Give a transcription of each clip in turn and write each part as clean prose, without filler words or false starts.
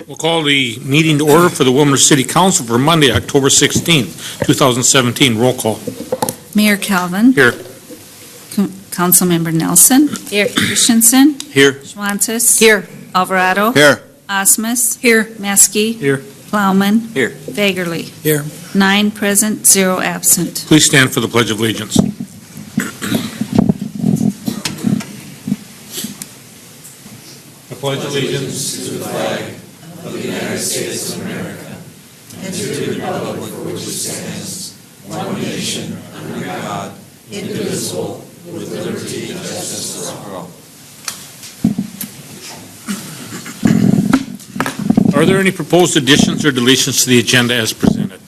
We'll call the meeting to order for the Willmar City Council for Monday, October 16th, 2017. Roll call. Mayor Calvin. Here. Councilmember Nelson. Here. Christensen. Here. Schwantes. Here. Alvarado. Here. Osmus. Here. Maskey. Here. Plowman. Here. Fagerly. Here. 9 present, 0 absent. Please stand for the Pledge of Allegiance. I pledge allegiance to the flag of the United States of America and to the republic for which it stands, one nation, under God, indivisible, with liberty and justice for all. Are there any proposed additions or deletions to the agenda as presented?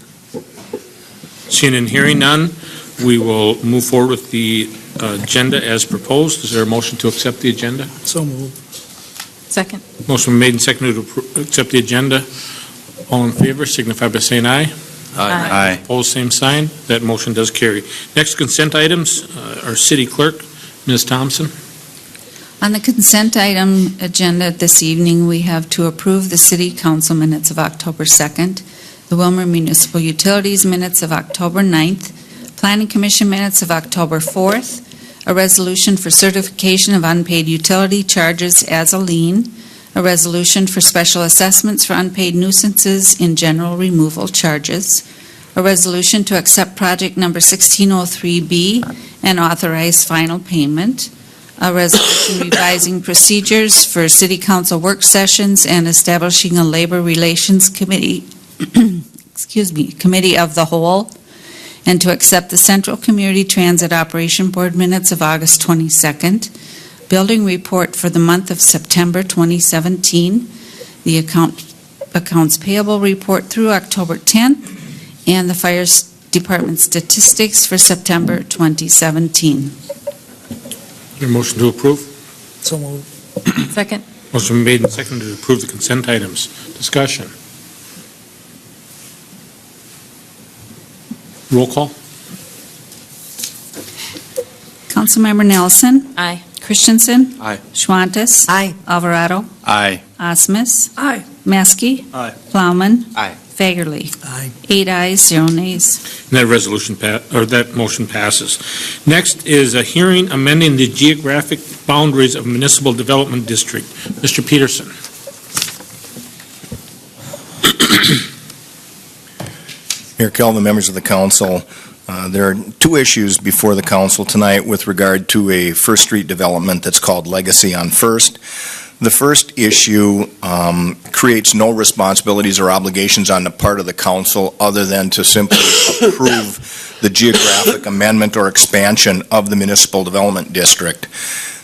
Seeing and hearing none, we will move forward with the agenda as proposed. Is there a motion to accept the agenda? So moved. Second. Motion made and seconded to accept the agenda. All in favor signify by saying aye. Aye. Opposed, same sign. That motion does carry. Next consent items, our city clerk, Ms. Thompson. On the consent item agenda this evening, we have to approve the city council minutes of October 2nd, the Willmar Municipal Utilities minutes of October 9th, Planning Commission minutes of October 4th, a resolution for certification of unpaid utility charges as a lien, a resolution for special assessments for unpaid nuisances in general removal charges, a resolution to accept project number 1603B and authorize final payment, a resolution revising procedures for city council work sessions and establishing a labor relations committee, committee of the whole, and to accept the Central Community Transit Operation Board minutes of August 22nd, building report for the month of September 2017, the accounts payable report through October 10th, and the fire department statistics for September 2017. Your motion to approve? So moved. Second. Motion made and seconded to approve the consent items. Discussion. Roll call. Councilmember Nelson. Aye. Christensen. Aye. Schwantes. Aye. Alvarado. Aye. Osmus. Aye. Maskey. Aye. Plowman. Aye. Fagerly. Aye. 8 ayes, 0 nays. And that resolution that motion passes. Next is a hearing amending the geographic boundaries of municipal development district. Mr. Peterson. Mayor Calvin, members of the council, there are two issues before the council tonight with regard to a First Street development that's called Legacy on First. The first issue creates no responsibilities or obligations on the part of the council other than to simply approve the geographic amendment or expansion of the municipal development district.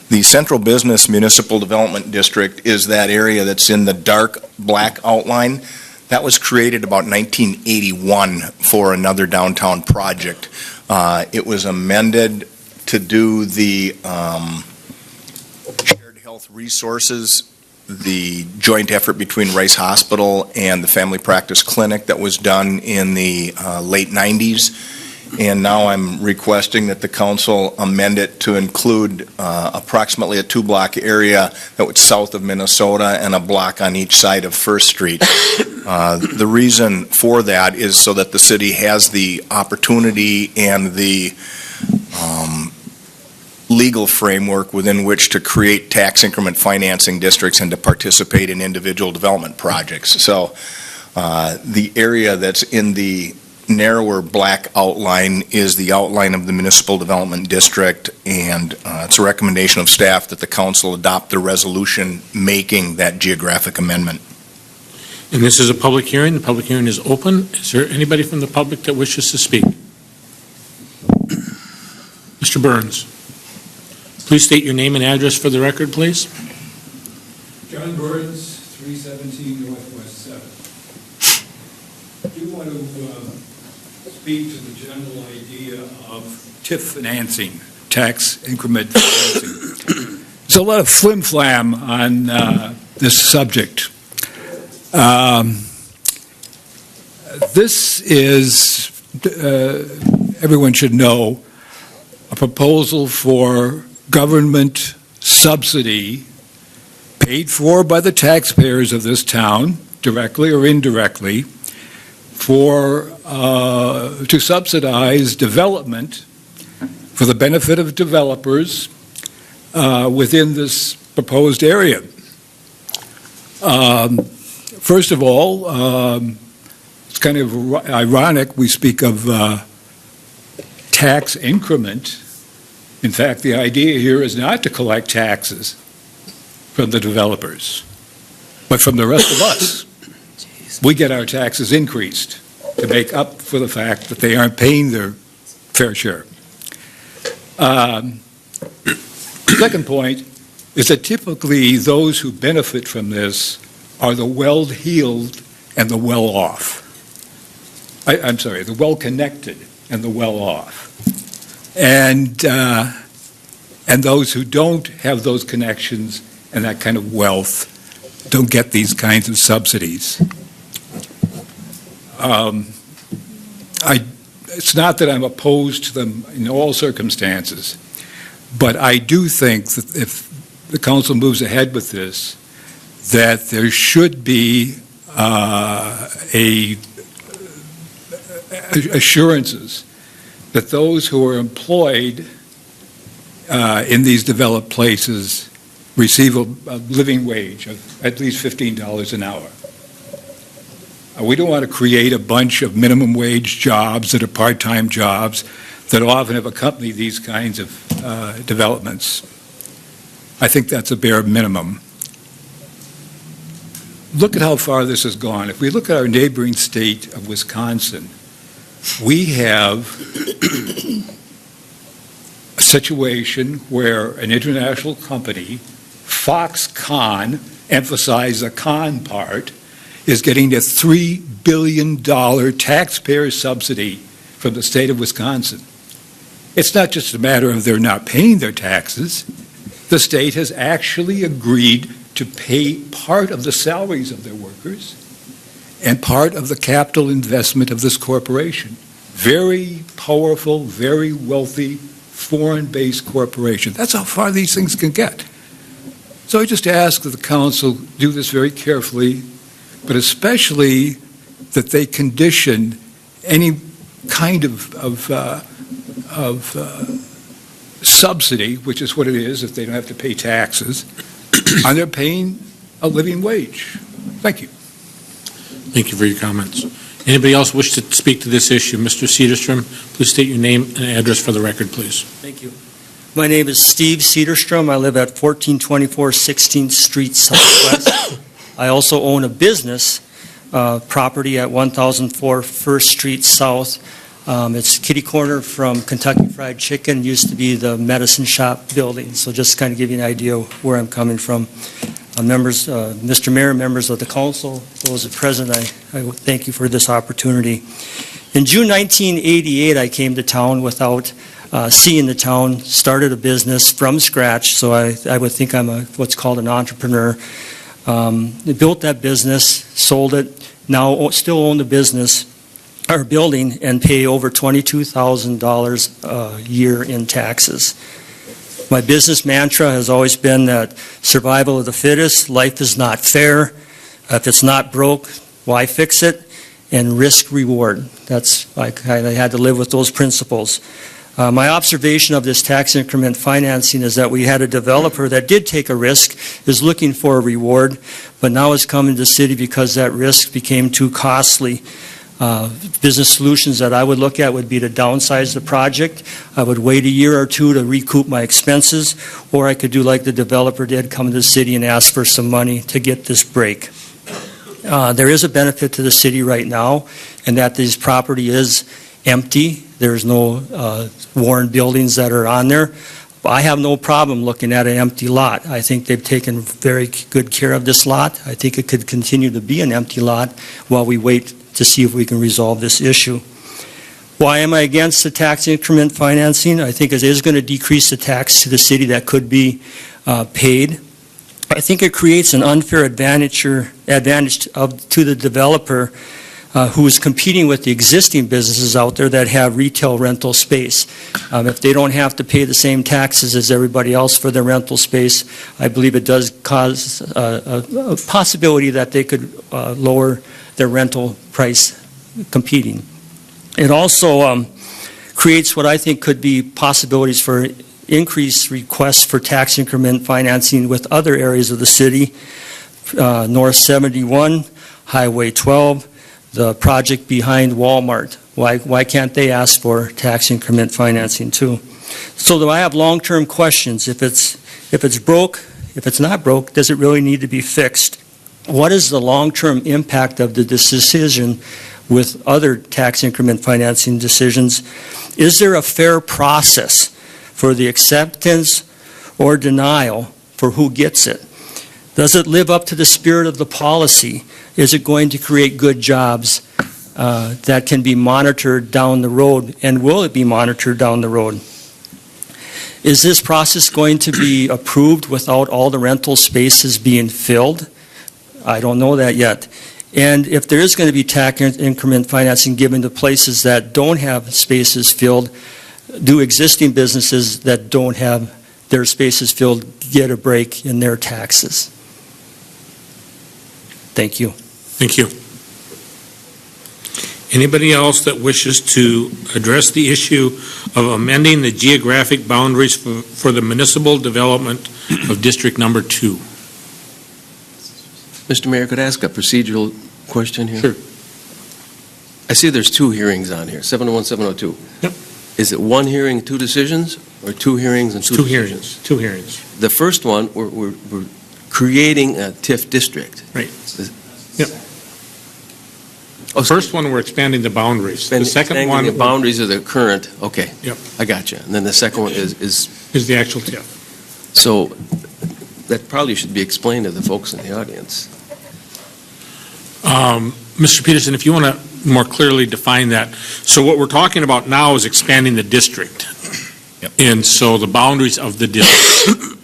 The Central Business Municipal Development District is that area that's in the dark black outline. That was created about 1981 for another downtown project. It was amended to do the shared health resources, the joint effort between Rice Hospital and the Family Practice Clinic that was done in the late 90s. And now I'm requesting that the council amend it to include approximately a 2-block area that was south of Minnesota and a block on each side of First Street. The reason for that is so that the city has the opportunity and the legal framework within which to create tax increment financing districts and to participate in individual development projects. So the area that's in the narrower black outline is the outline of the municipal development district, and it's a recommendation of staff that the council adopt the resolution making that geographic amendment. And this is a public hearing. The public hearing is open. Is there anybody from the public that wishes to speak? Mr. Burns, please state your name and address for the record, please. John Burns, 317 Northwest 7th. I do want to speak to the general idea of TIF financing, tax increment financing. There's a lot of flim-flam on this subject. This is, everyone should know, a proposal for government subsidy paid for by the taxpayers of this town directly or indirectly, to subsidize development for the benefit of developers within this proposed area. First of all, it's kind of ironic we speak of tax increment. In fact, the idea here is not to collect taxes from the developers, but from the rest of us. We get our taxes increased to make up for the fact that they aren't paying their fair share. Second point is that typically those who benefit from this are the well-heeled and the well-off. I'm sorry, the well-connected and the well-off. And those who don't have those connections and that kind of wealth don't get these kinds of subsidies. It's not that I'm opposed to them in all circumstances, but I do think that if the council moves ahead with this, that there should be assurances that those who are employed in these developed places receive a living wage of at least $15 an hour. We don't want to create a bunch of minimum wage jobs that are part-time jobs that often have accompanied these kinds of developments. I think that's a bare minimum. Look at how far this has gone. If we look at our neighboring state of Wisconsin, we have a situation where an international company, Foxconn, emphasize the con part, is getting a $3 billion taxpayer subsidy from the state of Wisconsin. It's not just a matter of they're not paying their taxes. The state has actually agreed to pay part of the salaries of their workers and part of the capital investment of this corporation. Very powerful, very wealthy, foreign-based corporation. That's how far these things can get. So I just ask that the council do this very carefully, but especially that they condition any kind of subsidy, which is what it is if they don't have to pay taxes, on their paying a living wage. Thank you. Thank you for your comments. Anybody else wish to speak to this issue? Mr. Cedarstrom, please state your name and address for the record, please. Thank you. My name is Steve Cedarstrom. I live at 1424 16th Street Southwest. I also own a business property at 1004 First Street South. It's kitty corner from Kentucky Fried Chicken, used to be the medicine shop building. So just kind of give you an idea of where I'm coming from. Members, Mr. Mayor, members of the council, those present, I thank you for this opportunity. In June 1988, I came to town without seeing the town, started a business from scratch, so I would think I'm what's called an entrepreneur. Built that business, sold it, now still own the business, or building, and pay over $22,000 a year in taxes. My business mantra has always been that survival of the fittest, life is not fair, if it's not broke, why fix it, and risk reward. That's, I had to live with those principles. My observation of this tax increment financing is that we had a developer that did take a risk, is looking for a reward, but now is coming to the city because that risk became too costly. Business solutions that I would look at would be to downsize the project. I would wait a year or two to recoup my expenses, or I could do like the developer did, come to the city and ask for some money to get this break. There is a benefit to the city right now, and that this property is empty. There's no worn buildings that are on there. I have no problem looking at an empty lot. I think they've taken very good care of this lot. I think it could continue to be an empty lot while we wait to see if we can resolve this issue. Why am I against the tax increment financing? I think it is going to decrease the tax to the city that could be paid. I think it creates an unfair advantage to the developer who is competing with the existing businesses out there that have retail rental space. If they don't have to pay the same taxes as everybody else for their rental space, I believe it does cause a possibility that they could lower their rental price competing. It also creates what I think could be possibilities for increased requests for tax increment financing with other areas of the city, North 71, Highway 12, the project behind Walmart. Why can't they ask for tax increment financing too? So I have long-term questions. If it's broke, if it's not broke, does it really need to be fixed? What is the long-term impact of this decision with other tax increment financing decisions? Is there a fair process for the acceptance or denial for who gets it? Does it live up to the spirit of the policy? Is it going to create good jobs that can be monitored down the road, and will it be monitored down the road? Is this process going to be approved without all the rental spaces being filled? I don't know that yet. And if there is going to be tax increment financing given to places that don't have spaces filled, do existing businesses that don't have their spaces filled get a break in their taxes? Thank you. Thank you. Anybody else that wishes to address the issue of amending the geographic boundaries for the municipal development of District Number 2? Mr. Mayor, could I ask a procedural question here? Sure. I see there's two hearings on here, 701, 702. Yep. Is it one hearing, two decisions, or two hearings and two decisions? Two hearings. The first one, we're creating a TIF district. Right. Yep. The first one, we're expanding the boundaries. The second one the boundaries of the current, okay. Yep. I got you. And then the second one is is the actual TIF. so that probably should be explained to the folks in the audience. Mr. Peterson, if you want to more clearly define that. So what we're talking about now is expanding the district. Yep. And so the boundaries of the district.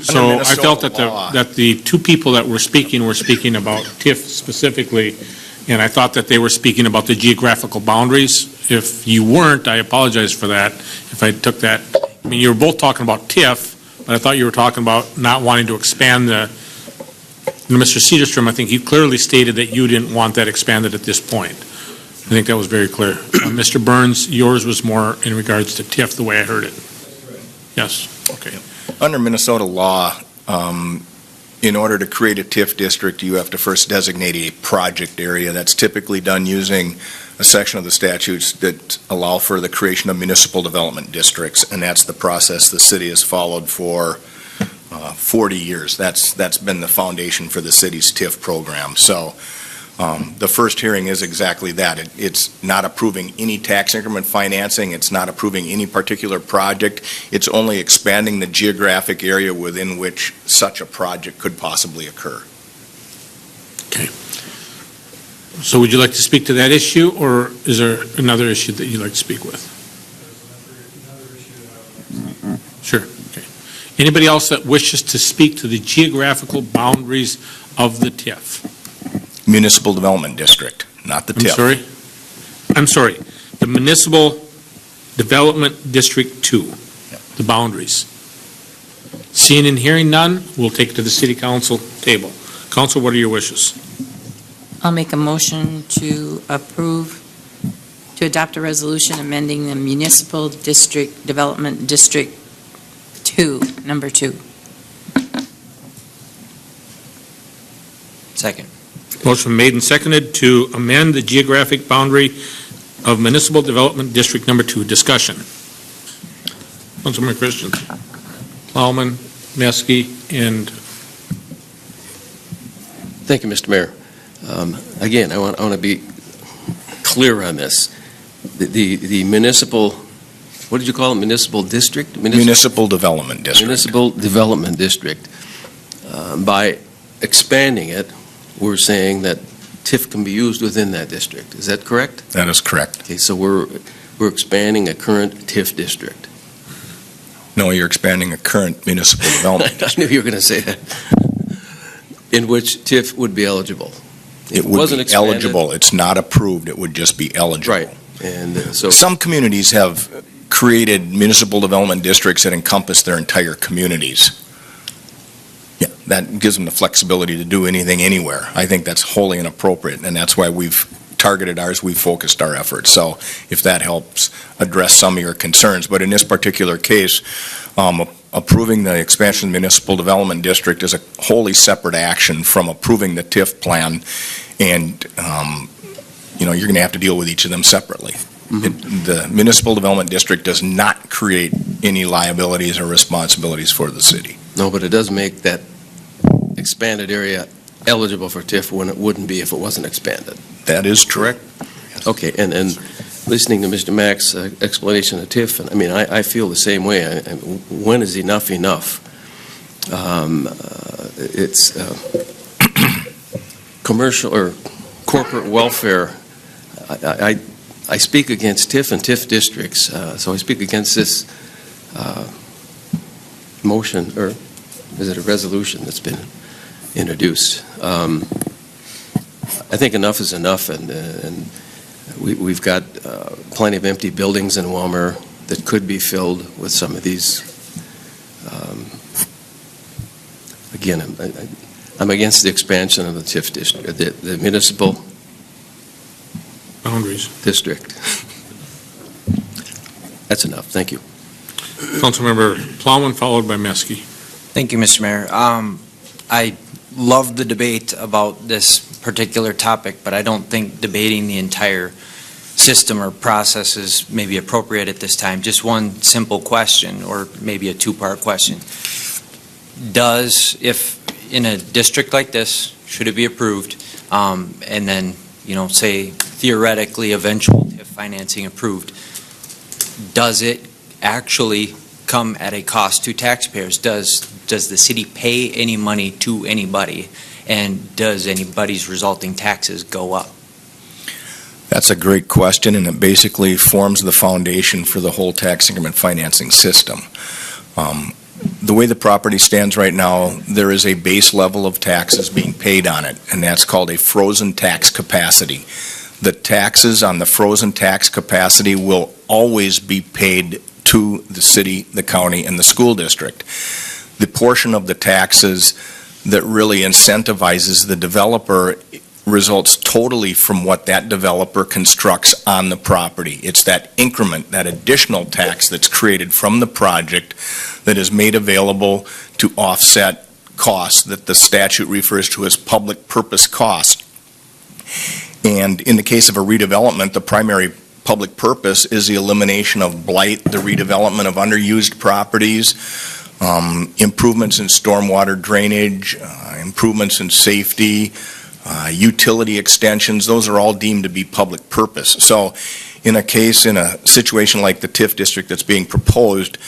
So I felt that that the two people that were speaking about TIF specifically, and I thought that they were speaking about the geographical boundaries. If you weren't, I apologize for that. If I took that, I mean, you were both talking about TIF, but I thought you were talking about not wanting to expand the, Mr. Cedarstrom, I think you clearly stated that you didn't want that expanded at this point. I think that was very clear. Mr. Burns, yours was more in regards to TIF, the way I heard it. Yes, okay. Under Minnesota law, in order to create a TIF district, you have to first designate a project area. That's typically done using a section of the statutes that allow for the creation of municipal development districts, and that's the process the city has followed for 40 years. That's been the foundation for the city's TIF program. So the first hearing is exactly that. It's not approving any tax increment financing. It's not approving any particular project. It's only expanding the geographic area within which such a project could possibly occur. Okay. So would you like to speak to that issue, or is there another issue that you'd like to speak with? Sure. Okay. Anybody else that wishes to speak to the geographical boundaries of the TIF? Municipal Development District, not the TIF. I'm sorry. The Municipal Development District 2, the boundaries. Seeing and hearing none, we'll take it to the City Council table. Council, what are your wishes? I'll make a motion to adopt a resolution amending the Municipal District Development District 2, number 2. Second. Motion made and seconded to amend the geographic boundary of Municipal Development District Number 2. Discussion. Councilman Christian, Plowman, Neske, and... Thank you, Mr. Mayor. Again, I want to be clear on this. The municipal, what did you call it, municipal district? Municipal Development District. Municipal Development District. By expanding it, we're saying that TIF can be used within that district. Is that correct? That is correct. Okay, so we're expanding a current TIF district. No, you're expanding a current municipal development I knew you were going to say that. In which TIF would be eligible. It would wasn't be expanded- eligible. It's not approved. It would just be eligible. Right. And so, Some communities have created municipal development districts that encompass their entire communities. Yeah, that gives them the flexibility to do anything anywhere. I think that's wholly inappropriate, and that's why we've targeted ours, we've focused our efforts. So if that helps address some of your concerns. But in this particular case, approving the expansion of the municipal development district is a wholly separate action from approving the TIF plan, and you're going to have to deal with each of them separately. The municipal development district does not create any liabilities or responsibilities for the city. no, but it does make that expanded area eligible for TIF when it wouldn't be if it wasn't expanded. That is correct. Okay, and listening to Mr. Mack's explanation of TIF, and I mean, I feel the same way. When is enough enough? It's commercial or corporate welfare. I speak against TIF and TIF districts, so I speak against this motion, or is it a resolution that's been introduced? I think enough is enough, and we've got plenty of empty buildings in Walmer that could be filled with some of these. Again, I'm against the expansion of the TIF district, the municipal Boundaries. district. That's enough. Thank you. Councilmember Plowman, followed by Meske. Thank you, Mr. Mayor. I love the debate about this particular topic, but I don't think debating the entire system or process is maybe appropriate at this time. Just one simple question, or maybe a two-part question. If in a district like this, should it be approved, and then, say theoretically eventual TIF financing approved, does it actually come at a cost to taxpayers? Does the city pay any money to anybody, and does anybody's resulting taxes go up? That's a great question, and it basically forms the foundation for the whole tax increment financing system. The way the property stands right now, there is a base level of taxes being paid on it, and that's called a frozen tax capacity. The taxes on the frozen tax capacity will always be paid to the city, the county, and the school district. The portion of the taxes that really incentivizes the developer results totally from what that developer constructs on the property. It's that increment, that additional tax that's created from the project that is made available to offset costs that the statute refers to as public purpose costs. And in the case of a redevelopment, the primary public purpose is the elimination of blight, the redevelopment of underused properties, improvements in stormwater drainage, improvements in safety, utility extensions. Those are all deemed to be public purpose. So in a situation like the TIF district that's being proposed,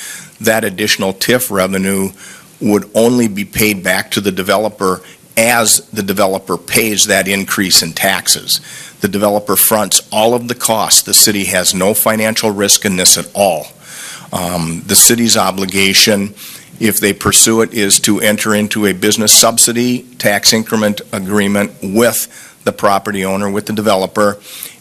that additional TIF revenue would only be paid back to the developer as the developer pays that increase in taxes. The developer fronts all of the costs. The city has no financial risk in this at all. The city's obligation, if they pursue it, is to enter into a business subsidy tax increment agreement with the property owner, with the developer,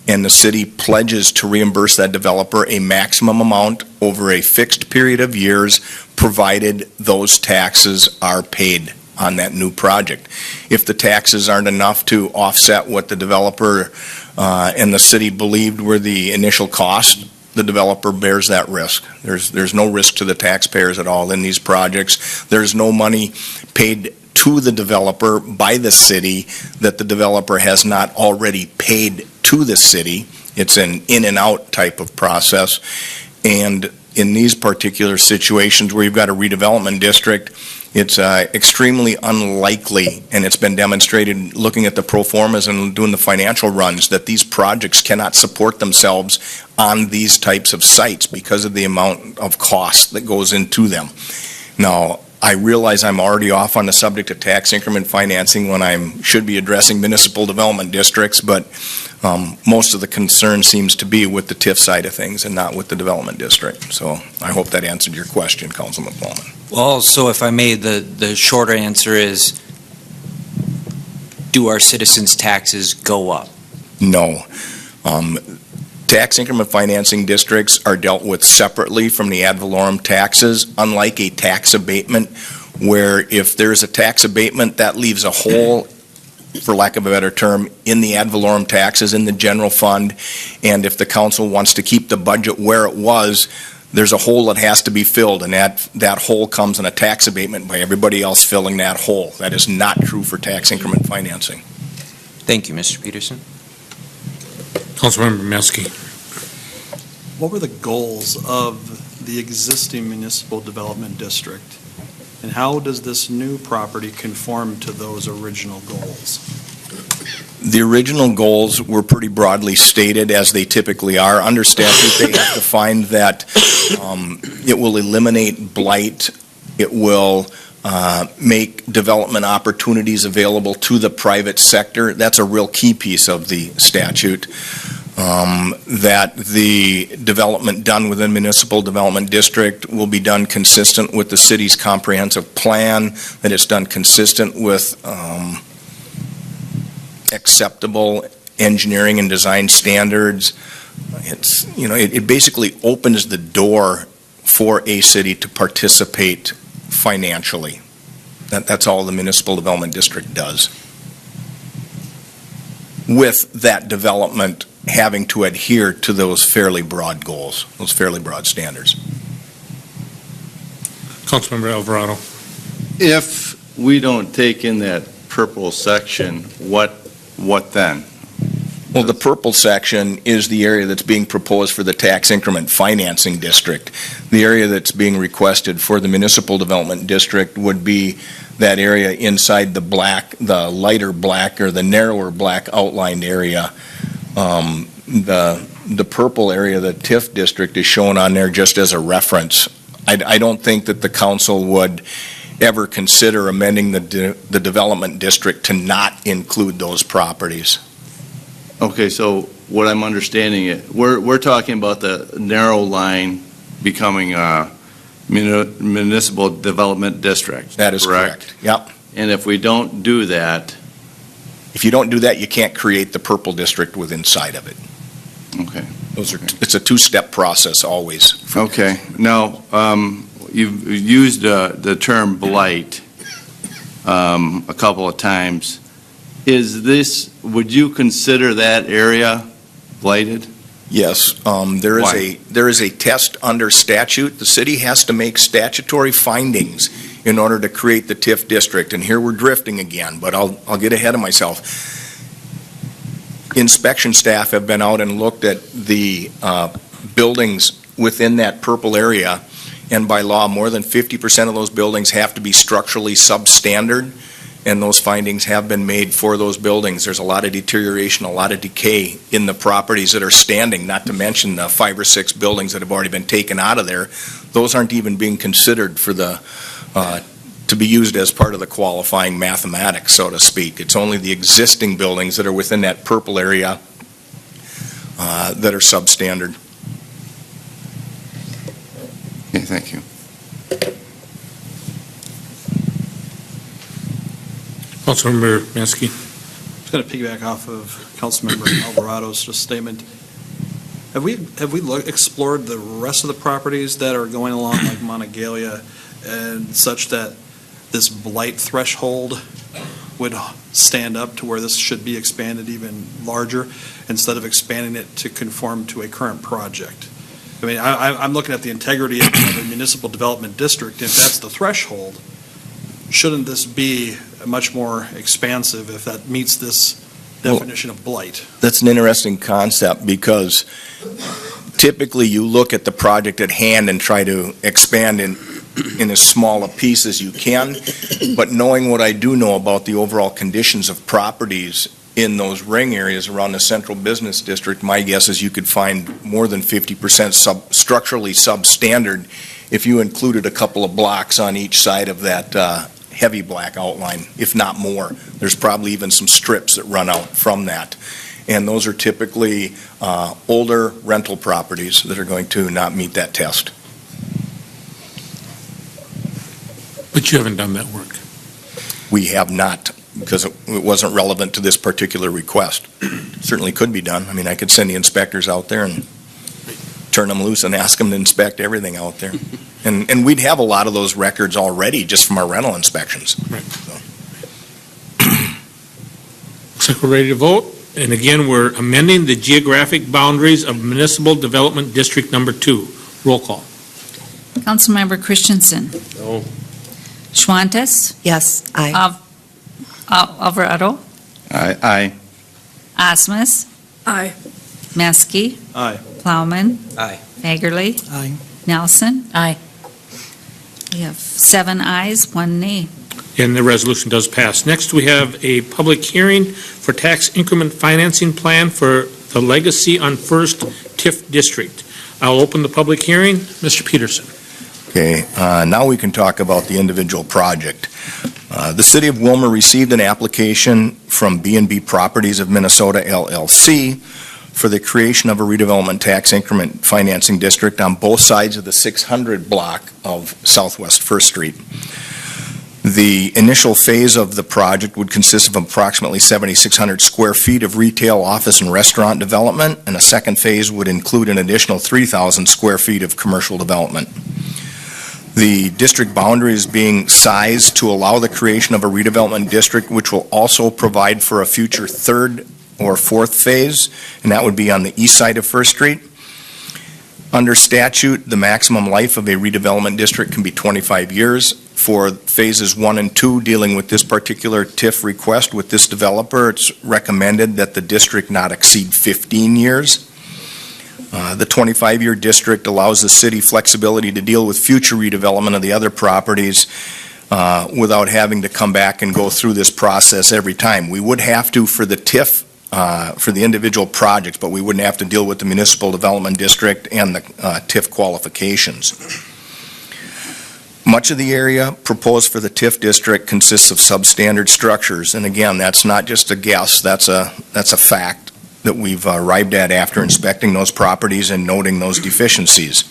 and the city pledges to reimburse that developer a maximum amount over a fixed period of years, provided those taxes are paid on that new project. If the taxes aren't enough to offset what the developer and the city believed were the initial cost, the developer bears that risk. There's no risk to the taxpayers at all in these projects. There's no money paid to the developer by the city that the developer has not already paid to the city. It's an in and out type of process. And in these particular situations where you've got a redevelopment district, it's extremely unlikely, and it's been demonstrated looking at the pro formas and doing the financial runs, that these projects cannot support themselves on these types of sites because of the amount of cost that goes into them. Now, I realize I'm already off on the subject of tax increment financing when I should be addressing municipal development districts, but most of the concern seems to be with the TIF side of things and not with the development district. So I hope that answered your question, Councilman Plowman. Well, so if I may, the shorter answer is do our citizens' taxes go up? No. Tax increment financing districts are dealt with separately from the ad valorem taxes, unlike a tax abatement, where if there's a tax abatement, that leaves a hole, for lack of a better term, in the ad valorem taxes in the general fund. And if the council wants to keep the budget where it was, there's a hole that has to be filled, and that hole comes in a tax abatement by everybody else filling that hole. That is not true for tax increment financing. Thank you, Mr. Peterson. Councilmember Metzger. What were the goals of the existing municipal development district? And how does this new property conform to those original goals? The original goals were pretty broadly stated, as they typically are. Understand that they have to find that it will eliminate blight, it will make development opportunities available to the private sector. That's a real key piece of the statute. That the development done within municipal development district will be done consistent with the city's comprehensive plan, that it's done consistent with acceptable engineering and design standards. It basically opens the door for a city to participate financially. That's all the municipal development district does. With that development having to adhere to those fairly broad goals, those fairly broad standards. Councilmember Alvarado. If we don't take in that purple section, what then? Well, the purple section is the area that's being proposed for the tax increment financing district. The area that's being requested for the municipal development district would be that area inside the lighter black or the narrower black outlined area. The purple area, the TIF district, is shown on there just as a reference. I don't think that the council would ever consider amending the development district to not include those properties. Okay, so what I'm understanding, we're talking about the narrow line becoming a municipal development district. That is correct. Yep. And if we don't do that. If you don't do that, you can't create the purple district within inside of it. Okay. It's a two-step process always. Okay. Now, you've used the term blight a couple of times. Would you consider that area blighted? Yes. There is a test under statute. The city has to make statutory findings in order to create the TIF district. And here we're drifting again, but I'll get ahead of myself. Inspection staff have been out and looked at the buildings within that purple area, and by law, more than 50% of those buildings have to be structurally substandard, and those findings have been made for those buildings. There's a lot of deterioration, a lot of decay in the properties that are standing, not to mention the 5 or 6 buildings that have already been taken out of there. Those aren't even being considered for to be used as part of the qualifying mathematics, so to speak. It's only the existing buildings that are within that purple area that are substandard. Okay, thank you. Councilmember Mansky. I'm just going to piggyback off of Councilmember Alvarado's statement. Have we explored the rest of the properties that are going along like Monongalia and such that this blight threshold would stand up to where this should be expanded even larger instead of expanding it to conform to a current project? I mean, I'm looking at the integrity of the municipal development district. If that's the threshold, shouldn't this be much more expansive if that meets this definition of blight? That's an interesting concept because typically you look at the project at hand and try to expand in as small a piece as you can, but knowing what I do know about the overall conditions of properties in those ring areas around the central business district, my guess is you could find more than 50% structurally substandard if you included a couple of blocks on each side of that heavy black outline, if not more. There's probably even some strips that run out from that. And those are typically older rental properties that are going to not meet that test. But you haven't done that work. We have not because it wasn't relevant to this particular request. Certainly could be done. I mean, I could send the inspectors out there and turn them loose and ask them to inspect everything out there. And we'd have a lot of those records already just from our rental inspections. Right. Looks like we're ready to vote. And again, we're amending the geographic boundaries of Municipal Development District Number 2. Roll call. Councilmember Christensen. No. Schwantes. Yes. Aye. Alvarado. Aye. Osmus. Aye. Maskey. Aye. Plowman. Aye. Fagerly. Aye. Nelson. Aye. We have 7 ayes, 1 nay. And the resolution does pass. Next, we have a public hearing for tax increment financing plan for the Legacy on First TIF District. I'll open the public hearing. Mr. Peterson. Okay, now we can talk about the individual project. The City of Wilmer received an application from B&B Properties of Minnesota LLC for the creation of a redevelopment tax increment financing district on both sides of the 600 block of Southwest First Street. The initial phase of the project would consist of approximately 7,600 square feet of retail, office, and restaurant development, and a second phase would include an additional 3,000 square feet of commercial development. The district boundary is being sized to allow the creation of a redevelopment district, which will also provide for a future third or fourth phase, and that would be on the east side of First Street. Under statute, the maximum life of a redevelopment district can be 25 years. For phases 1 and 2 dealing with this particular TIF request with this developer, it's recommended that the district not exceed 15 years. The 25-year district allows the city flexibility to deal with future redevelopment of the other properties without having to come back and go through this process every time. We would have to for the TIF, for the individual projects, but we wouldn't have to deal with the municipal development district and the TIF qualifications. Much of the area proposed for the TIF district consists of substandard structures, and again, that's not just a guess, that's a fact that we've arrived at after inspecting those properties and noting those deficiencies.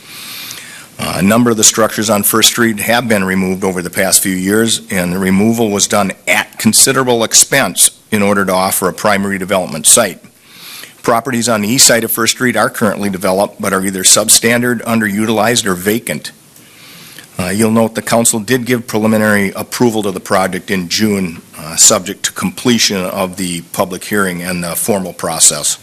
A number of the structures on First Street have been removed over the past few years, and the removal was done at considerable expense in order to offer a primary development site. Properties on the east side of First Street are currently developed, but are either substandard, underutilized, or vacant. You'll note the council did give preliminary approval to the project in June, subject to completion of the public hearing and the formal process.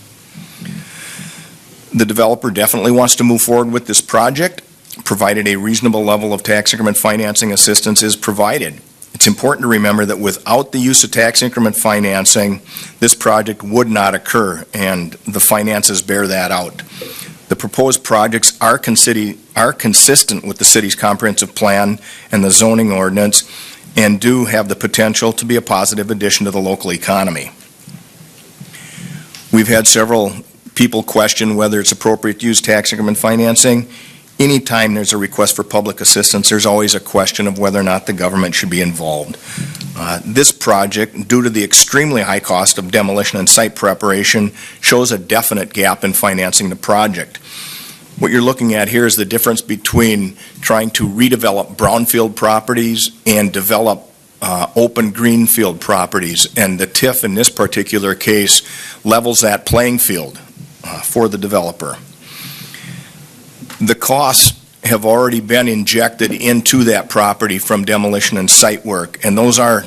The developer definitely wants to move forward with this project, provided a reasonable level of tax increment financing assistance is provided. It's important to remember that without the use of tax increment financing, this project would not occur, and the finances bear that out. The proposed projects are consistent with the city's comprehensive plan and the zoning ordinance, and do have the potential to be a positive addition to the local economy. We've had several people question whether it's appropriate to use tax increment financing. Anytime there's a request for public assistance, there's always a question of whether or not the government should be involved. This project, due to the extremely high cost of demolition and site preparation, shows a definite gap in financing the project. What you're looking at here is the difference between trying to redevelop brownfield properties and develop open greenfield properties, and the TIF in this particular case levels that playing field for the developer. The costs have already been injected into that property from demolition and site work, and those are,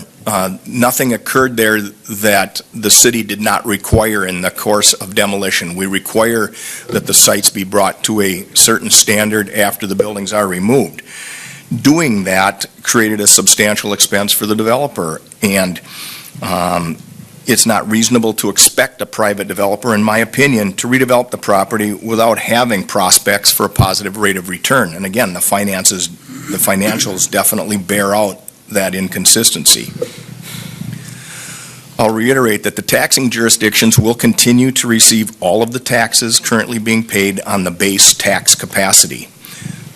nothing occurred there that the city did not require in the course of demolition. We require that the sites be brought to a certain standard after the buildings are removed. Doing that created a substantial expense for the developer, and it's not reasonable to expect a private developer, in my opinion, to redevelop the property without having prospects for a positive rate of return. And again, the financials definitely bear out that inconsistency. I'll reiterate that the taxing jurisdictions will continue to receive all of the taxes currently being paid on the base tax capacity.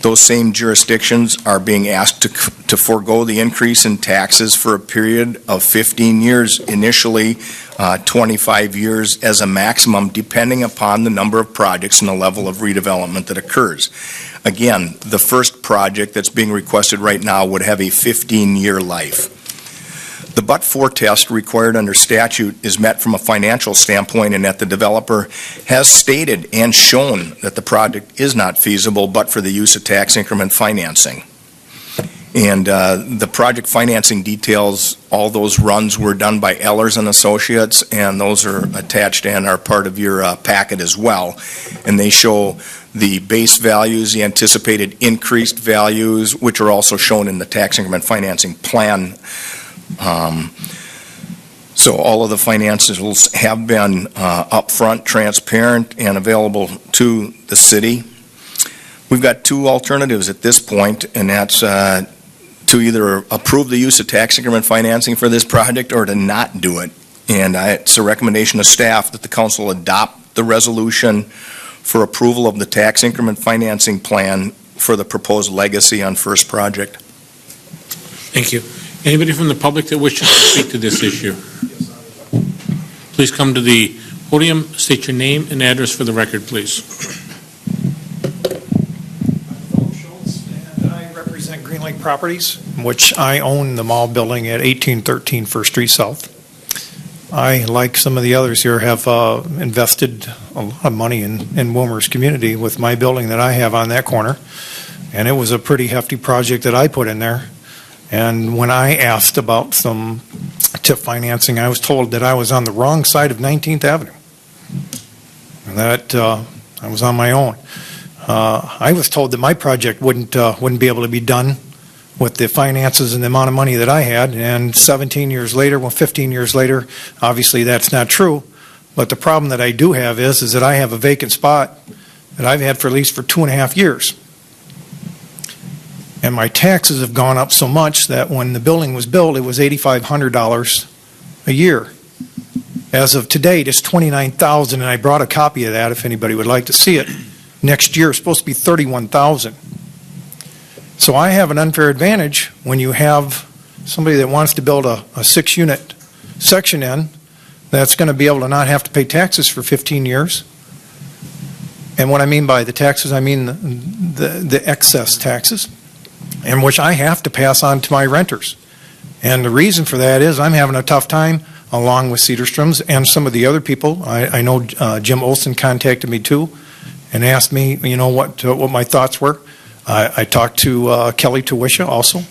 Those same jurisdictions are being asked to forego the increase in taxes for a period of 15 years, initially 25 years as a maximum, depending upon the number of projects and the level of redevelopment that occurs. Again, the first project that's being requested right now would have a 15-year life. The but-for test required under statute is met from a financial standpoint in that the developer has stated and shown that the project is not feasible but for the use of tax increment financing. And the project financing details, all those runs were done by Ehlers and Associates, and those are attached and are part of your packet as well. And they show the base values, the anticipated increased values, which are also shown in the tax increment financing plan. So all of the financials have been upfront, transparent, and available to the city. We've got two alternatives at this point, and that's to either approve the use of tax increment financing for this project or to not do it. And it's a recommendation of staff that the council adopt the resolution for approval of the tax increment financing plan for the proposed Legacy on First project. Thank you. Anybody from the public that wishes to speak to this issue? Please come to the podium, state your name and address for the record, please. Philip Schultz, and I represent Green Lake Properties, which I own the mall building at 1813 First Street South. I, like some of the others here, have invested a lot of money in Wilmer's community with my building that I have on that corner, and it was a pretty hefty project that I put in there. And when I asked about some TIF financing, I was told that I was on the wrong side of 19th Avenue, and that I was on my own. I was told that my project wouldn't be able to be done with the finances and the amount of money that I had, and 15 years later, obviously that's not true. But the problem that I do have is that I have a vacant spot that I've had for at least for 2.5 years. And my taxes have gone up so much that when the building was built, it was $8,500 a year. As of today, it's $29,000, and I brought a copy of that if anybody would like to see it. Next year, it's supposed to be $31,000. So I have an unfair advantage when you have somebody that wants to build a 6-unit section in that's going to be able to not have to pay taxes for 15 years. And what I mean by the taxes, I mean the excess taxes, and which I have to pass on to my renters. And the reason for that is I'm having a tough time, along with Cedarstrom's and some of the other people. I know Jim Olson contacted me too and asked me, what my thoughts were. I talked to Kelly Tuwisha also,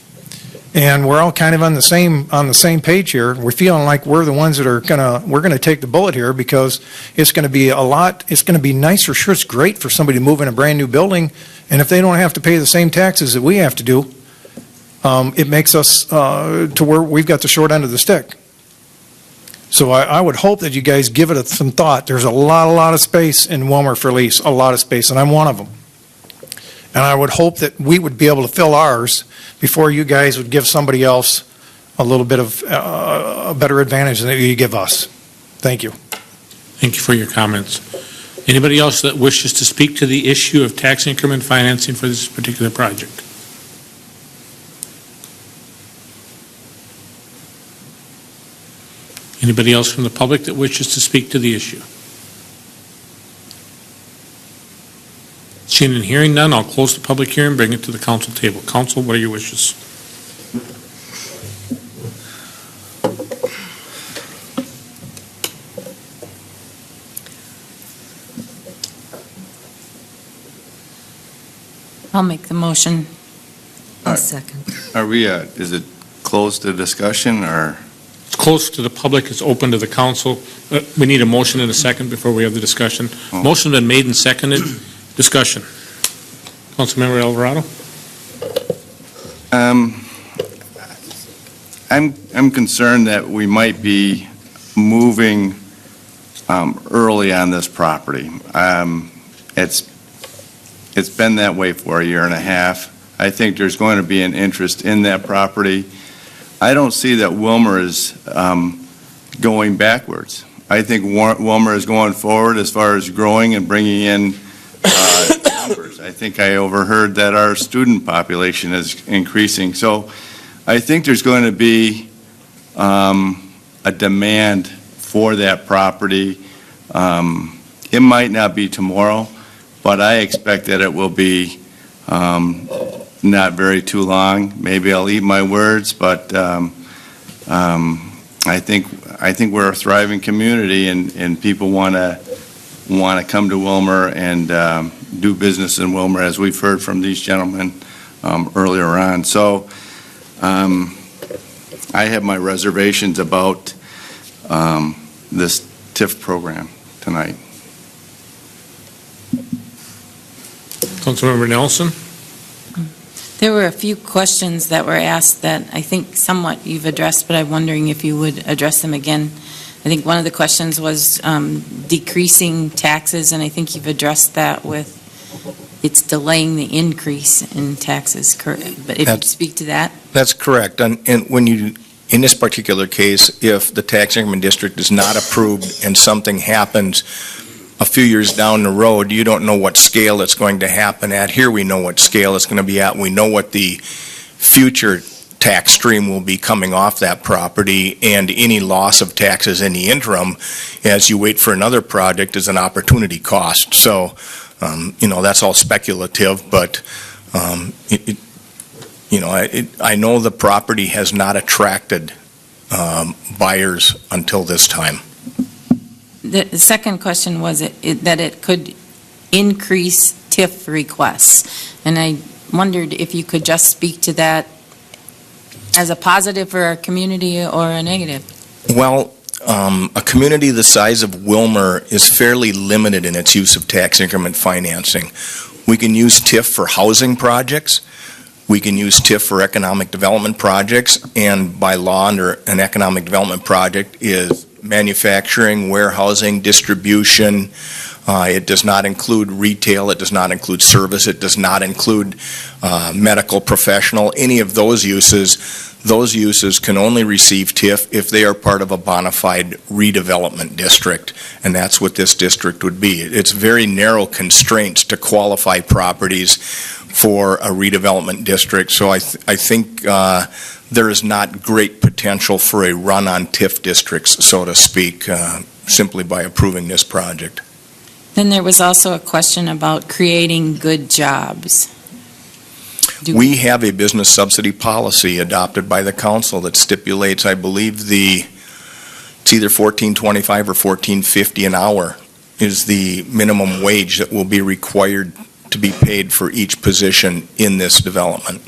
and we're all kind of on the same page here. We're feeling like we're the ones that are we're gonna take the bullet here, because it's going to be it's going to be nicer. Sure, it's great for somebody to move in a brand new building, and if they don't have to pay the same taxes that we have to do, it makes us to where we've got the short end of the stick. So I would hope that you guys give it some thought. There's a lot of space in Wilmer for lease, a lot of space, and I'm one of them. And I would hope that we would be able to fill ours before you guys would give somebody else a little bit of a better advantage than you give us. Thank you. Thank you for your comments. Anybody else that wishes to speak to the issue of tax increment financing for this particular project? Anybody else from the public that wishes to speak to the issue? Seeing and hearing none, I'll close the public hearing, bring it to the council table. Council, what are your wishes? I'll make the motion. I'll second. Are we, is it closed to discussion, or? It's close to the public, it's open to the council. We need a motion and a second before we have the discussion. Oh. Motion's been made and seconded. Discussion. Councilmember Alvarado? I'm concerned that we might be moving early on this property. It's been that way for 1.5 years. I think there's going to be an interest in that property. I don't see that Wilmer is going backwards. I think Wilmer is going forward as far as growing and bringing in numbers. I think I overheard that our student population is increasing. So I think there's going to be a demand for that property. It might not be tomorrow, but I expect that it will be not very too long. Maybe I'll eat my words, but I think we're a thriving community, and people want to come to Wilmer and do business in Wilmer, as we've heard from these gentlemen earlier on. So I have my reservations about this TIF program tonight. Councilmember Nelson? There were a few questions that were asked that I think somewhat you've addressed, but I'm wondering if you would address them again. I think one of the questions was decreasing taxes, and I think you've addressed that with it's delaying the increase in taxes, correct? But if you could speak to that. That's correct. And when you, in this particular case, if the tax increment district is not approved and something happens a few years down the road, you don't know what scale it's going to happen at. Here we know what scale it's going to be at. We know what the future tax stream will be coming off that property, and any loss of taxes in the interim as you wait for another project is an opportunity cost. So, that's all speculative, but I know the property has not attracted buyers until this time. The second question was that it could increase TIF requests. And I wondered if you could just speak to that as a positive for our community or a negative. Well, a community the size of Wilmer is fairly limited in its use of tax increment financing. We can use TIF for housing projects. We can use TIF for economic development projects, and by law, under an economic development project is manufacturing, warehousing, distribution. It does not include retail. It does not include service. It does not include medical professional. Any of those uses can only receive TIF if they are part of a bona fide redevelopment district, and that's what this district would be. It's very narrow constraints to qualify properties for a redevelopment district, so I think there is not great potential for a run on TIF districts, so to speak, simply by approving this project. Then there was also a question about creating good jobs. We have a business subsidy policy adopted by the council that stipulates, I believe, it's either $14.25 or $14.50 an hour is the minimum wage that will be required to be paid for each position in this development.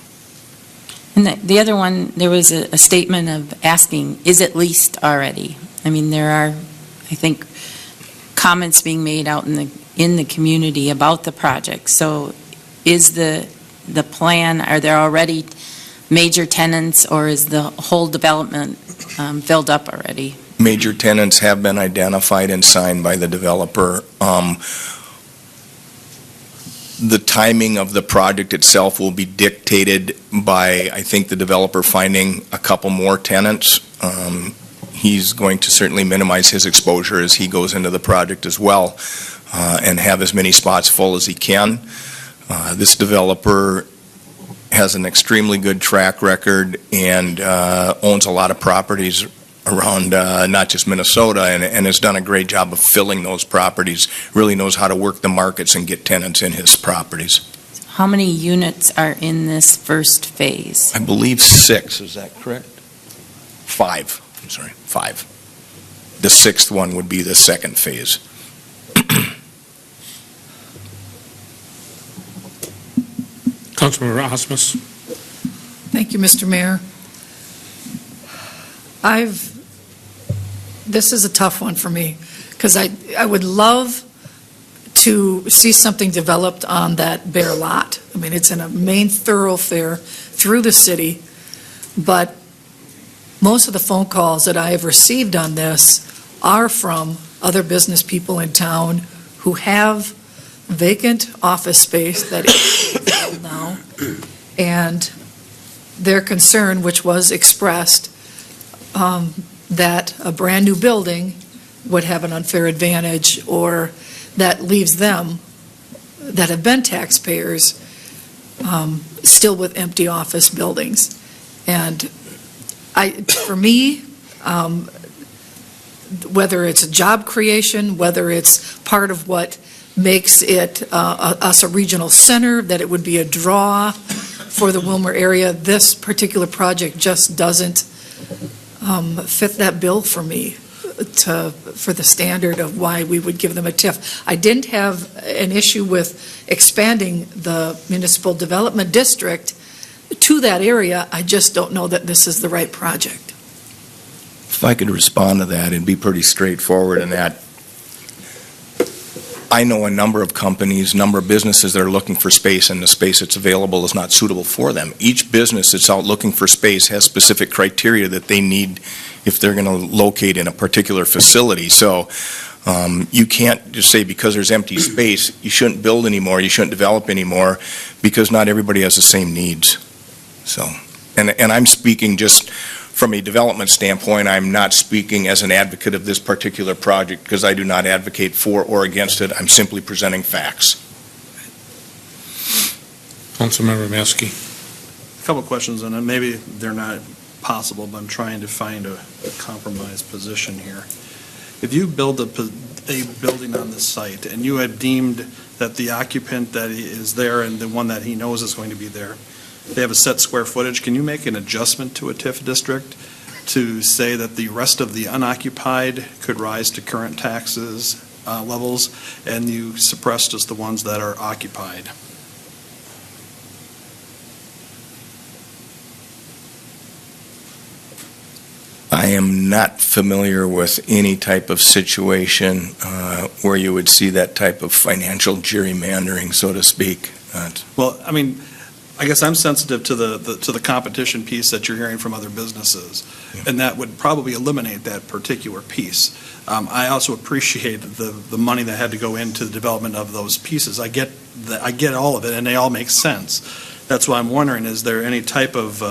And the other one, there was a statement of asking, is it leased already? I mean, there are, I think, comments being made out in the community about the project. So is the plan, are there already major tenants, or is the whole development filled up already? Major tenants have been identified and signed by the developer. The timing of the project itself will be dictated by, I think, the developer finding a couple more tenants. He's going to certainly minimize his exposure as he goes into the project as well, and have as many spots full as he can. This developer has an extremely good track record and owns a lot of properties around not just Minnesota, and has done a great job of filling those properties, really knows how to work the markets and get tenants in his properties. How many units are in this first phase? I believe 6, is that correct? 5, I'm sorry, 5. The 6th one would be the second phase. Councilmember Osmus? Thank you, Mr. Mayor. This is a tough one for me, because I would love to see something developed on that bare lot. I mean, it's in a main thoroughfare through the city, but most of the phone calls that I have received on this are from other business people in town who have vacant office space that is filled now, and their concern, which was expressed, that a brand-new building would have an unfair advantage, or that leaves them, that have been taxpayers, still with empty office buildings. And for me, whether it's a job creation, whether it's part of what makes it us a regional center, that it would be a draw for the Wilmer area, this particular project just doesn't fit that bill for me for the standard of why we would give them a TIF. I didn't have an issue with expanding the municipal development district to that area. I just don't know that this is the right project. If I could respond to that, it'd be pretty straightforward in that I know a number of companies, number of businesses that are looking for space, and the space that's available is not suitable for them. Each business that's out looking for space has specific criteria that they need if they're going to locate in a particular facility. So you can't just say because there's empty space, you shouldn't build anymore, you shouldn't develop anymore, because not everybody has the same needs. So, and I'm speaking just from a development standpoint. I'm not speaking as an advocate of this particular project, because I do not advocate for or against it. I'm simply presenting facts. Councilmember Maskey. A couple of questions, and then maybe they're not possible, but I'm trying to find a compromise position here. If you build a building on this site, and you had deemed that the occupant that is there and the one that he knows is going to be there, they have a set square footage, can you make an adjustment to a TIF district to say that the rest of the unoccupied could rise to current taxes levels, and you suppress just the ones that are occupied? I am not familiar with any type of situation where you would see that type of financial gerrymandering, so to speak. Well, I mean, I guess I'm sensitive to the competition piece that you're hearing from other businesses, and that would probably eliminate that particular piece. I also appreciate the money that had to go into the development of those pieces. I get all of it, and they all make sense. That's why I'm wondering, is there any type of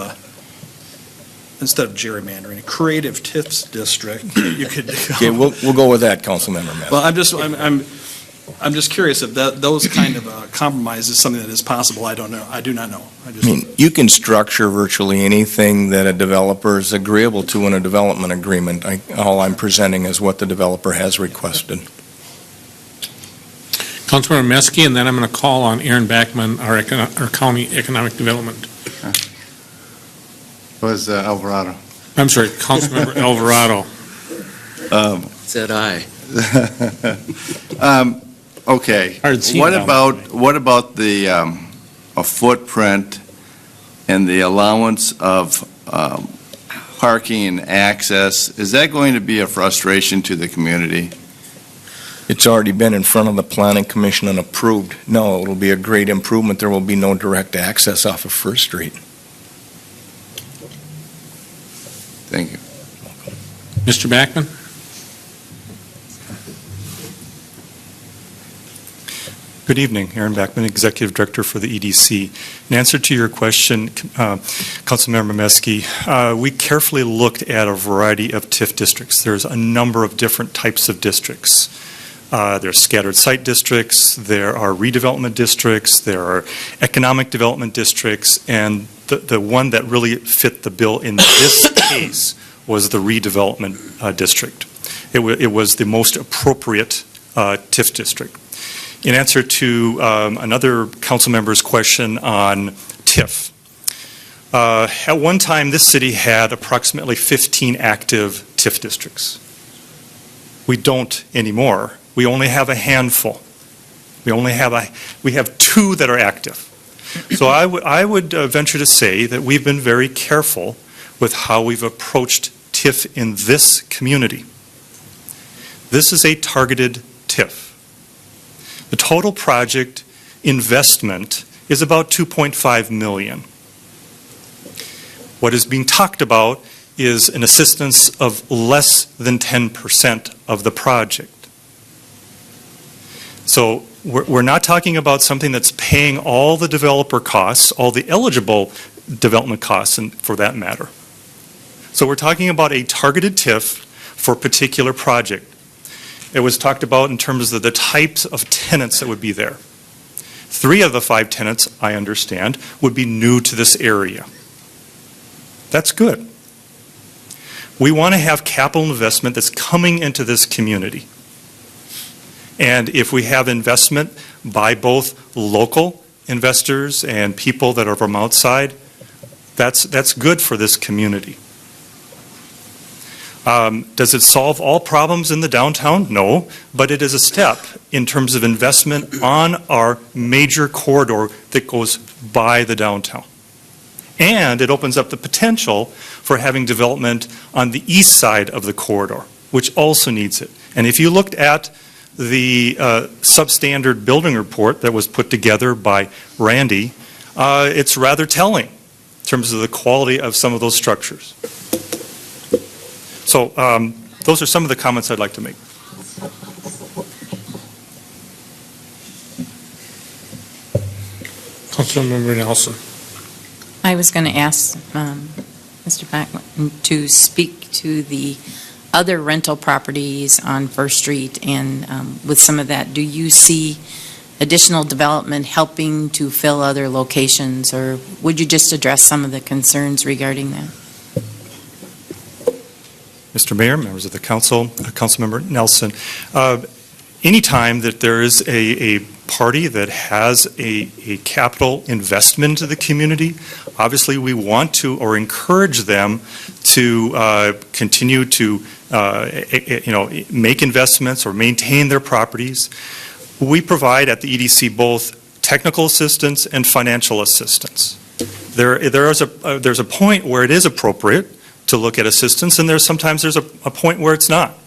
instead of gerrymandering, a creative TIF district you could? Okay, we'll go with that, Councilmember Maskey. Well, I'm just curious if those kind of compromise is something that is possible. I don't know. I do not know. I mean, you can structure virtually anything that a developer is agreeable to in a development agreement. All I'm presenting is what the developer has requested. Councilmember Maskey, and then I'm going to call on Aaron Backman, our county economic development. Was Alvarado. I'm sorry, Councilmember Alvarado. Said aye. Okay. What about the a footprint and the allowance of parking and access? Is that going to be a frustration to the community? It's already been in front of the Planning Commission and approved. No, it'll be a great improvement. There will be no direct access off of First Street. Thank you. Mr. Backman? Good evening, Aaron Backman, Executive Director for the EDC. In answer to your question, Councilmember Maskey, we carefully looked at a variety of TIF districts. There's a number of different types of districts. There are scattered site districts, there are redevelopment districts, there are economic development districts, and the one that really fit the bill in this case was the redevelopment district. It was the most appropriate TIF district. In answer to another council member's question on TIF, at one time this city had approximately 15 active TIF districts. We don't anymore. We only have a handful. We have 2 that are active. So I would venture to say that we've been very careful with how we've approached TIF in this community. This is a targeted TIF. The total project investment is about $2.5 million. What is being talked about is an assistance of less than 10% of the project. So we're not talking about something that's paying all the developer costs, all the eligible development costs, and for that matter. So we're talking about a targeted TIF for a particular project. It was talked about in terms of the types of tenants that would be there. 3 of the 5 tenants, I understand, would be new to this area. That's good. We want to have capital investment that's coming into this community. And if we have investment by both local investors and people that are from outside, that's good for this community. Does it solve all problems in the downtown? No, but it is a step in terms of investment on our major corridor that goes by the downtown. And it opens up the potential for having development on the east side of the corridor, which also needs it. And if you looked at the substandard building report that was put together by Randy, it's rather telling in terms of the quality of some of those structures. So those are some of the comments I'd like to make. Councilmember Nelson. I was going to ask Mr. Bachman to speak to the other rental properties on First Street, and with some of that, do you see additional development helping to fill other locations, or would you just address some of the concerns regarding that? Mr. Mayor, members of the council, Councilmember Nelson, anytime that there is a party that has a capital investment into the community, obviously we want to or encourage them to continue to make investments or maintain their properties. We provide at the EDC both technical assistance and financial assistance. There's a point where it is appropriate to look at assistance, and sometimes there's a point where it's not.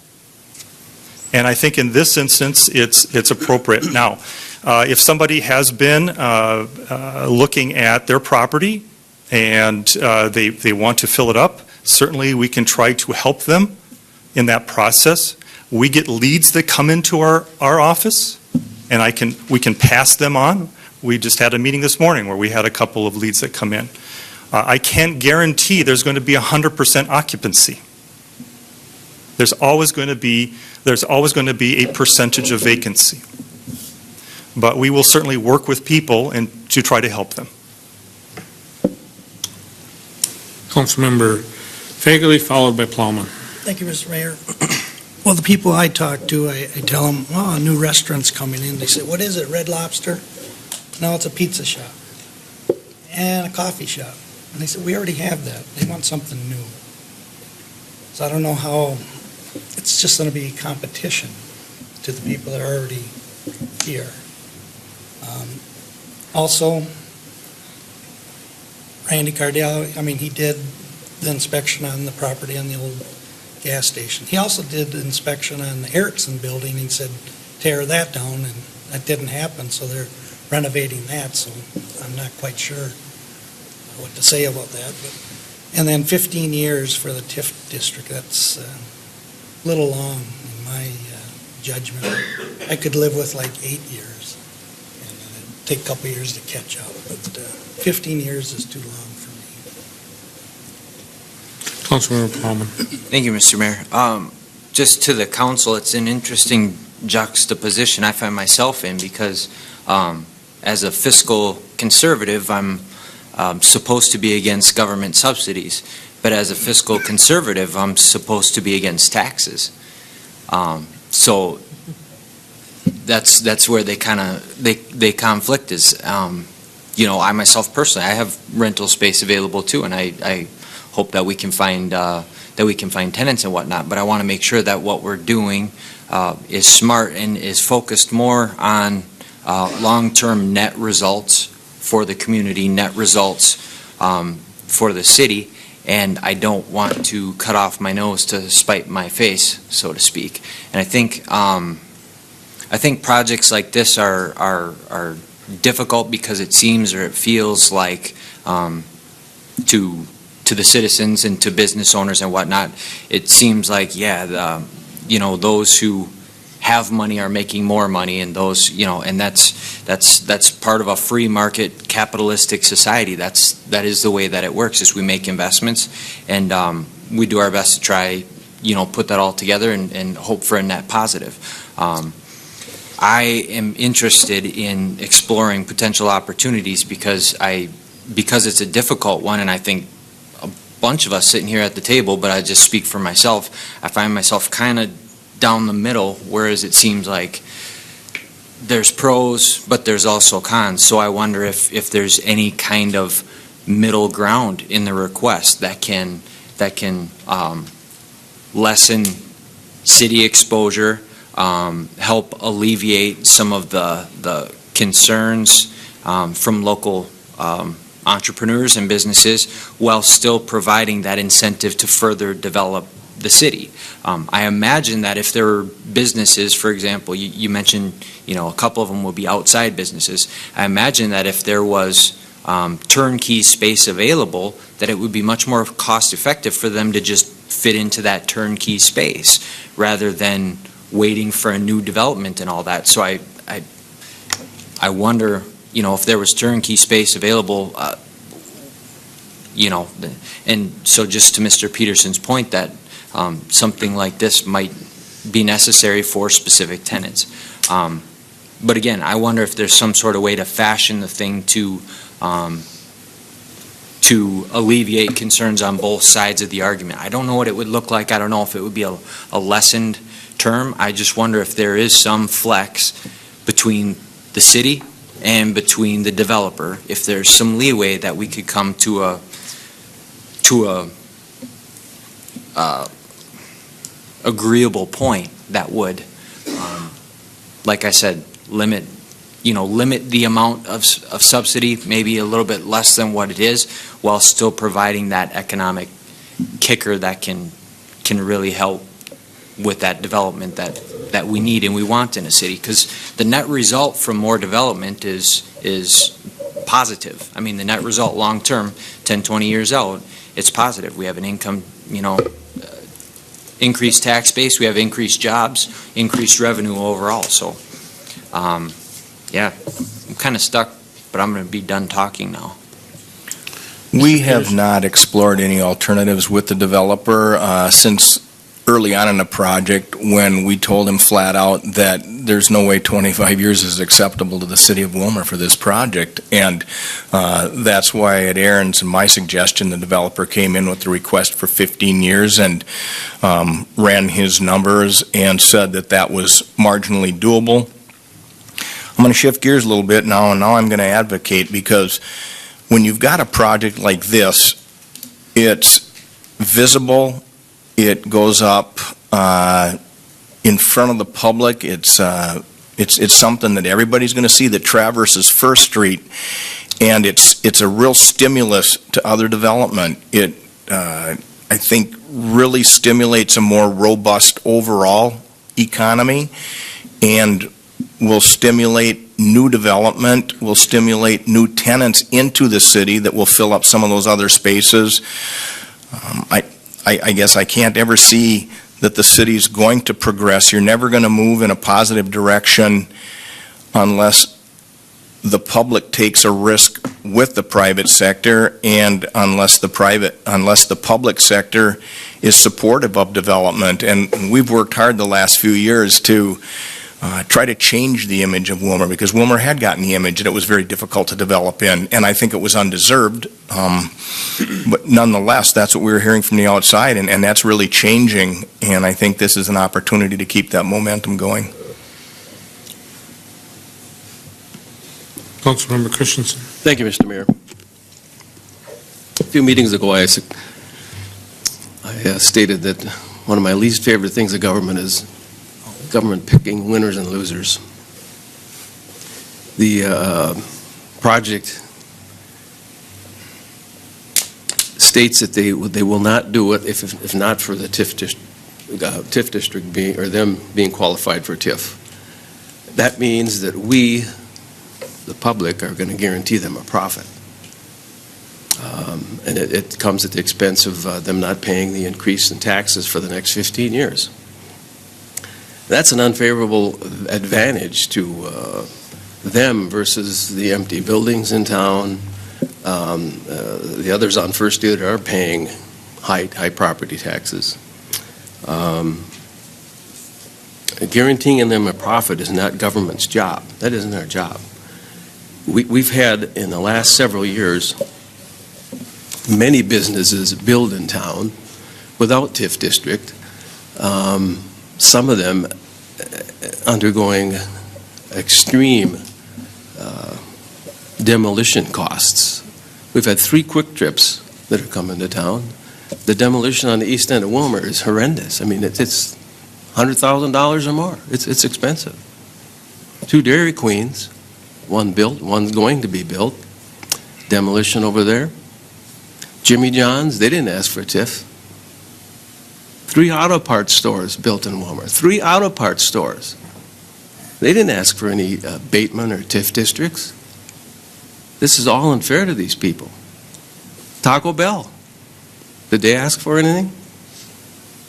And I think in this instance, it's appropriate. Now, if somebody has been looking at their property and they want to fill it up, certainly we can try to help them in that process. We get leads that come into our office, and we can pass them on. We just had a meeting this morning where we had a couple of leads that come in. I can't guarantee there's going to be 100% occupancy. There's always going to be a percentage of vacancy. But we will certainly work with people and to try to help them. Councilmember Fagerly, followed by Plowman. Thank you, Mr. Mayor. Well, the people I talk to, I tell them, a new restaurant's coming in. They say, what is it, Red Lobster? No, it's a pizza shop and a coffee shop. And they said, we already have that. They want something new. So I don't know how, it's just going to be competition to the people that are already here. Also, Randy Cardell, he did the inspection on the property on the old gas station. He also did the inspection on the Erickson building. He said, tear that down, and that didn't happen, so they're renovating that, so I'm not quite sure what to say about that. And then 15 years for the TIF district, that's a little long in my judgment. I could live with like 8 years, and it'd take a couple years to catch up, but 15 years is too long for me. Councilmember Plowman. Thank you, Mr. Mayor. Just to the council, it's an interesting juxtaposition I find myself in because as a fiscal conservative, I'm supposed to be against government subsidies, but as a fiscal conservative, I'm supposed to be against taxes. So that's where they conflict is, I myself personally, I have rental space available too, and I hope that we can find tenants and whatnot, but I want to make sure that what we're doing is smart and is focused more on long-term net results for the community, net results for the city, and I don't want to cut off my nose to spite my face, so to speak. And I think projects like this are difficult because it seems or it feels like to the citizens and to business owners and whatnot, it seems like those who have money are making more money, and those and that's part of a free market capitalistic society. That is the way that it works. Is we make investments and we do our best to try put that all together and hope for a net positive. I am interested in exploring potential opportunities because it's a difficult one, and I think a bunch of us sitting here at the table, but I just speak for myself, I find myself kind of down the middle, whereas it seems like there's pros, but there's also cons. So I wonder if there's any kind of middle ground in the request that can lessen city exposure, help alleviate some of the concerns from local entrepreneurs and businesses, while still providing that incentive to further develop the city. I imagine that if there are businesses, for example, you mentioned, a couple of them will be outside businesses. I imagine that if there was turnkey space available, that it would be much more cost effective for them to just fit into that turnkey space rather than waiting for a new development and all that. So I wonder, if there was turnkey space available, and so just to Mr. Peterson's point that something like this might be necessary for specific tenants. But again, I wonder if there's some sort of way to fashion the thing to alleviate concerns on both sides of the argument. I don't know what it would look like. I don't know if it would be a lessened term. I just wonder if there is some flex between the city and between the developer, if there's some leeway that we could come to a agreeable point that would, like I said, limit the amount of subsidy, maybe a little bit less than what it is, while still providing that economic kicker that can really help with that development that we need and we want in a city. Because the net result from more development is positive. I mean, the net result long-term, 10, 20 years out, it's positive. We have an income, increased tax base, we have increased jobs, increased revenue overall. So, yeah, I'm kind of stuck, but I'm going to be done talking now. We have not explored any alternatives with the developer since early on in the project, when we told him flat out that there's no way 25 years is acceptable to the city of Willmar for this project. And that's why at Aaron's and my suggestion, the developer came in with the request for 15 years and ran his numbers and said that that was marginally doable. I'm going to shift gears a little bit now, and now I'm going to advocate, because when you've got a project like this, it's visible. It goes up in front of the public. It's something that everybody's going to see that traverses First Street, and it's a real stimulus to other development. It, I think, really stimulates a more robust overall economy, and will stimulate new development, will stimulate new tenants into the city that will fill up some of those other spaces. I guess I can't ever see that the city's going to progress. You're never going to move in a positive direction unless the public takes a risk with the private sector, and unless the public sector is supportive of development. And we've worked hard the last few years to try to change the image of Willmar, because Willmar had gotten the image that it was very difficult to develop in, and I think it was undeserved. But nonetheless, that's what we were hearing from the outside, and that's really changing, and I think this is an opportunity to keep that momentum going. Councilmember Christensen. Thank you, Mr. Mayor. A few meetings ago, I stated that one of my least favorite things of government is government picking winners and losers. The project states that they will not do it if not for the TIF district being, or them being qualified for TIF. That means that we, the public, are going to guarantee them a profit. And it comes at the expense of them not paying the increase in taxes for the next 15 years. That's an unfavorable advantage to them versus the empty buildings in town. The others on First Street are paying high property taxes. Guaranteeing them a profit is not government's job. That isn't our job. We've had, in the last several years, many businesses build in town without TIF district. Some of them undergoing extreme demolition costs. We've had 3 Quick Trips that have come into town. The demolition on the east end of Wilmer is horrendous. I mean, it's $100,000 or more. It's expensive. 2 Dairy Queens, one built, one's going to be built. Demolition over there. Jimmy John's, they didn't ask for a TIF. 3 auto parts stores built in Wilmer. 3 auto parts stores. They didn't ask for any abatement or TIF districts. This is all unfair to these people. Taco Bell, did they ask for anything?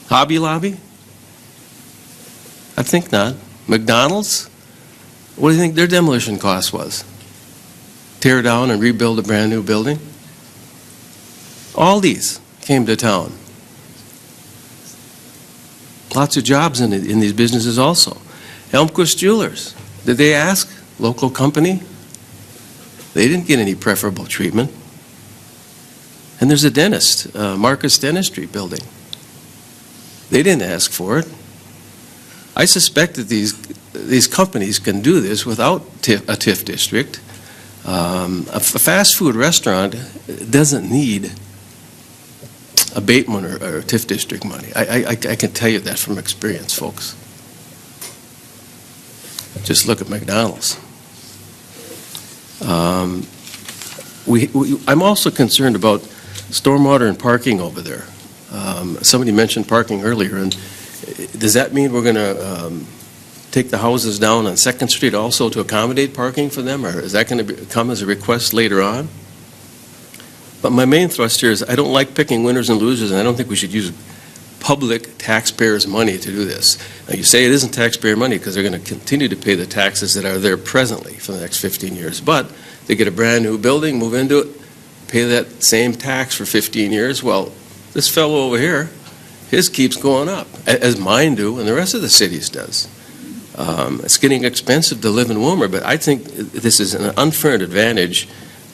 Hobby Lobby? I think not. McDonald's? What do you think their demolition cost was? Tear down and rebuild a brand new building? Aldi's came to town. Lots of jobs in these businesses also. Elmquist Jewelers, did they ask? Local company? They didn't get any preferable treatment. And there's a dentist, Marcus Dentistry building. They didn't ask for it. I suspect that these companies can do this without a TIF district. A fast food restaurant doesn't need abatement or TIF district money. I can tell you that from experience, folks. Just look at McDonald's. I'm also concerned about stormwater and parking over there. Somebody mentioned parking earlier, and does that mean we're going to take the houses down on 2nd Street also to accommodate parking for them, or is that going to come as a request later on? But my main thrust here is I don't like picking winners and losers, and I don't think we should use public taxpayers' money to do this. Now, you say it isn't taxpayer money because they're going to continue to pay the taxes that are there presently for the next 15 years. But they get a brand new building, move into it, pay that same tax for 15 years. Well, this fellow over here, his keeps going up, as mine do and the rest of the cities does. It's getting expensive to live in Wilmer, but I think this is an unfair advantage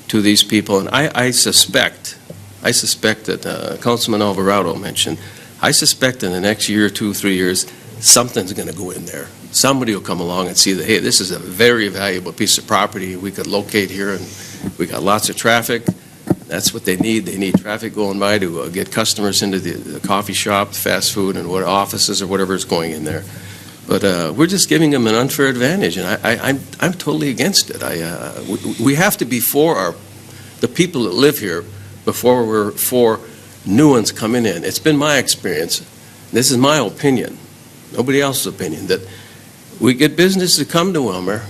to these people. And I suspect that Councilman Alvarado mentioned, I suspect in the next year, 2, 3 years, something's going to go in there. Somebody will come along and see that, hey, this is a very valuable piece of property we could locate here, and we got lots of traffic. That's what they need. They need traffic going by to get customers into the coffee shop, fast food, and what offices or whatever is going in there. But we're just giving them an unfair advantage, and I'm totally against it. We have to be for the people that live here before we're for new ones coming in. It's been my experience, this is my opinion, nobody else's opinion, that we get business to come to Wilmer.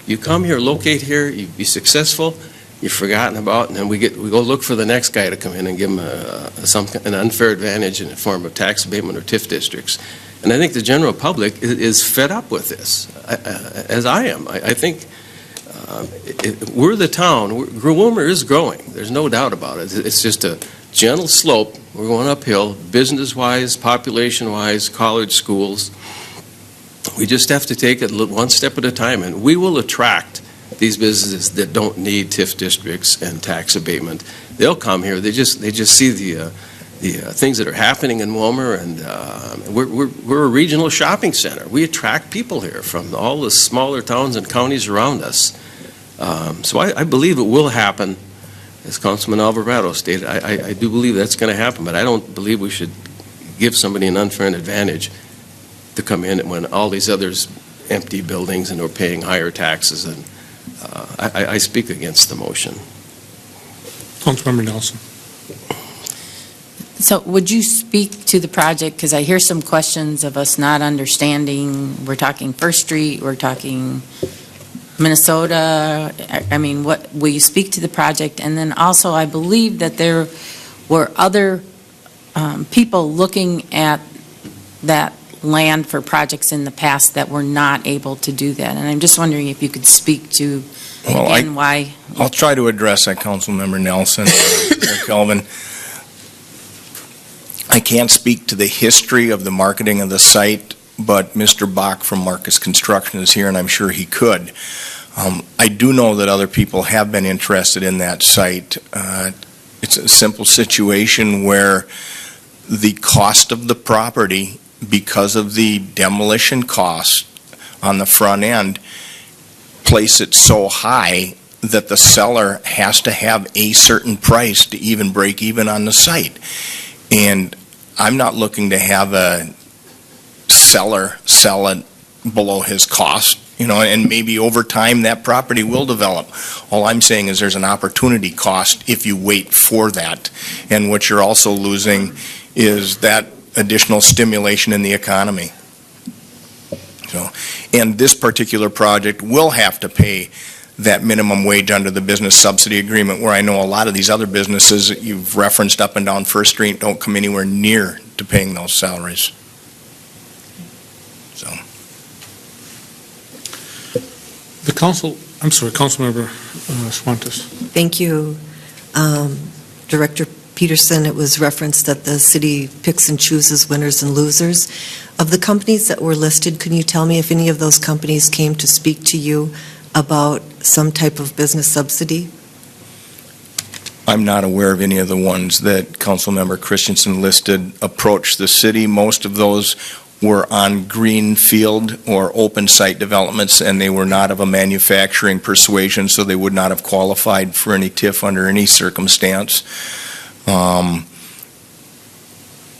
You come here, locate here, you be successful, you're forgotten about, and then we go look for the next guy to come in and give him an unfair advantage in the form of tax abatement or TIF districts. And I think the general public is fed up with this, as I am. I think we're the town. Wilmer is growing. There's no doubt about it. It's just a gentle slope. We're going uphill, business-wise, population-wise, college schools. We just have to take it one step at a time, and we will attract these businesses that don't need TIF districts and tax abatement. They'll come here. They just see the things that are happening in Wilmer, and we're a regional shopping center. We attract people here from all the smaller towns and counties around us. So I believe it will happen, as Councilman Alvarado stated. I do believe that's going to happen, but I don't believe we should give somebody an unfair advantage to come in when all these others empty buildings and are paying higher taxes. And I speak against the motion. Councilmember Nelson. So would you speak to the project? Because I hear some questions of us not understanding. We're talking First Street, we're talking Minnesota. I mean, what will you speak to the project? And then also, I believe that there were other people looking at that land for projects in the past that were not able to do that. And I'm just wondering if you could speak to, again, why. I'll try to address that, Councilmember Nelson, Kelvin. I can't speak to the history of the marketing of the site, but Mr. Bach from Marcus Construction is here, and I'm sure he could. I do know that other people have been interested in that site. It's a simple situation where the cost of the property, because of the demolition cost on the front end, place it so high that the seller has to have a certain price to even break even on the site. And I'm not looking to have a seller sell it below his cost, and maybe over time that property will develop. All I'm saying is there's an opportunity cost if you wait for that. And what you're also losing is that additional stimulation in the economy. And this particular project will have to pay that minimum wage under the business subsidy agreement, where I know a lot of these other businesses that you've referenced up and down First Street don't come anywhere near to paying those salaries. So. The council, I'm sorry, Councilmember Swantis. Thank you. Director Peterson, it was referenced that the city picks and chooses winners and losers. Of the companies that were listed, can you tell me if any of those companies came to speak to you about some type of business subsidy? I'm not aware of any of the ones that Councilmember Christensen listed approach the city. Most of those were on greenfield or open site developments, and they were not of a manufacturing persuasion, so they would not have qualified for any TIF under any circumstance.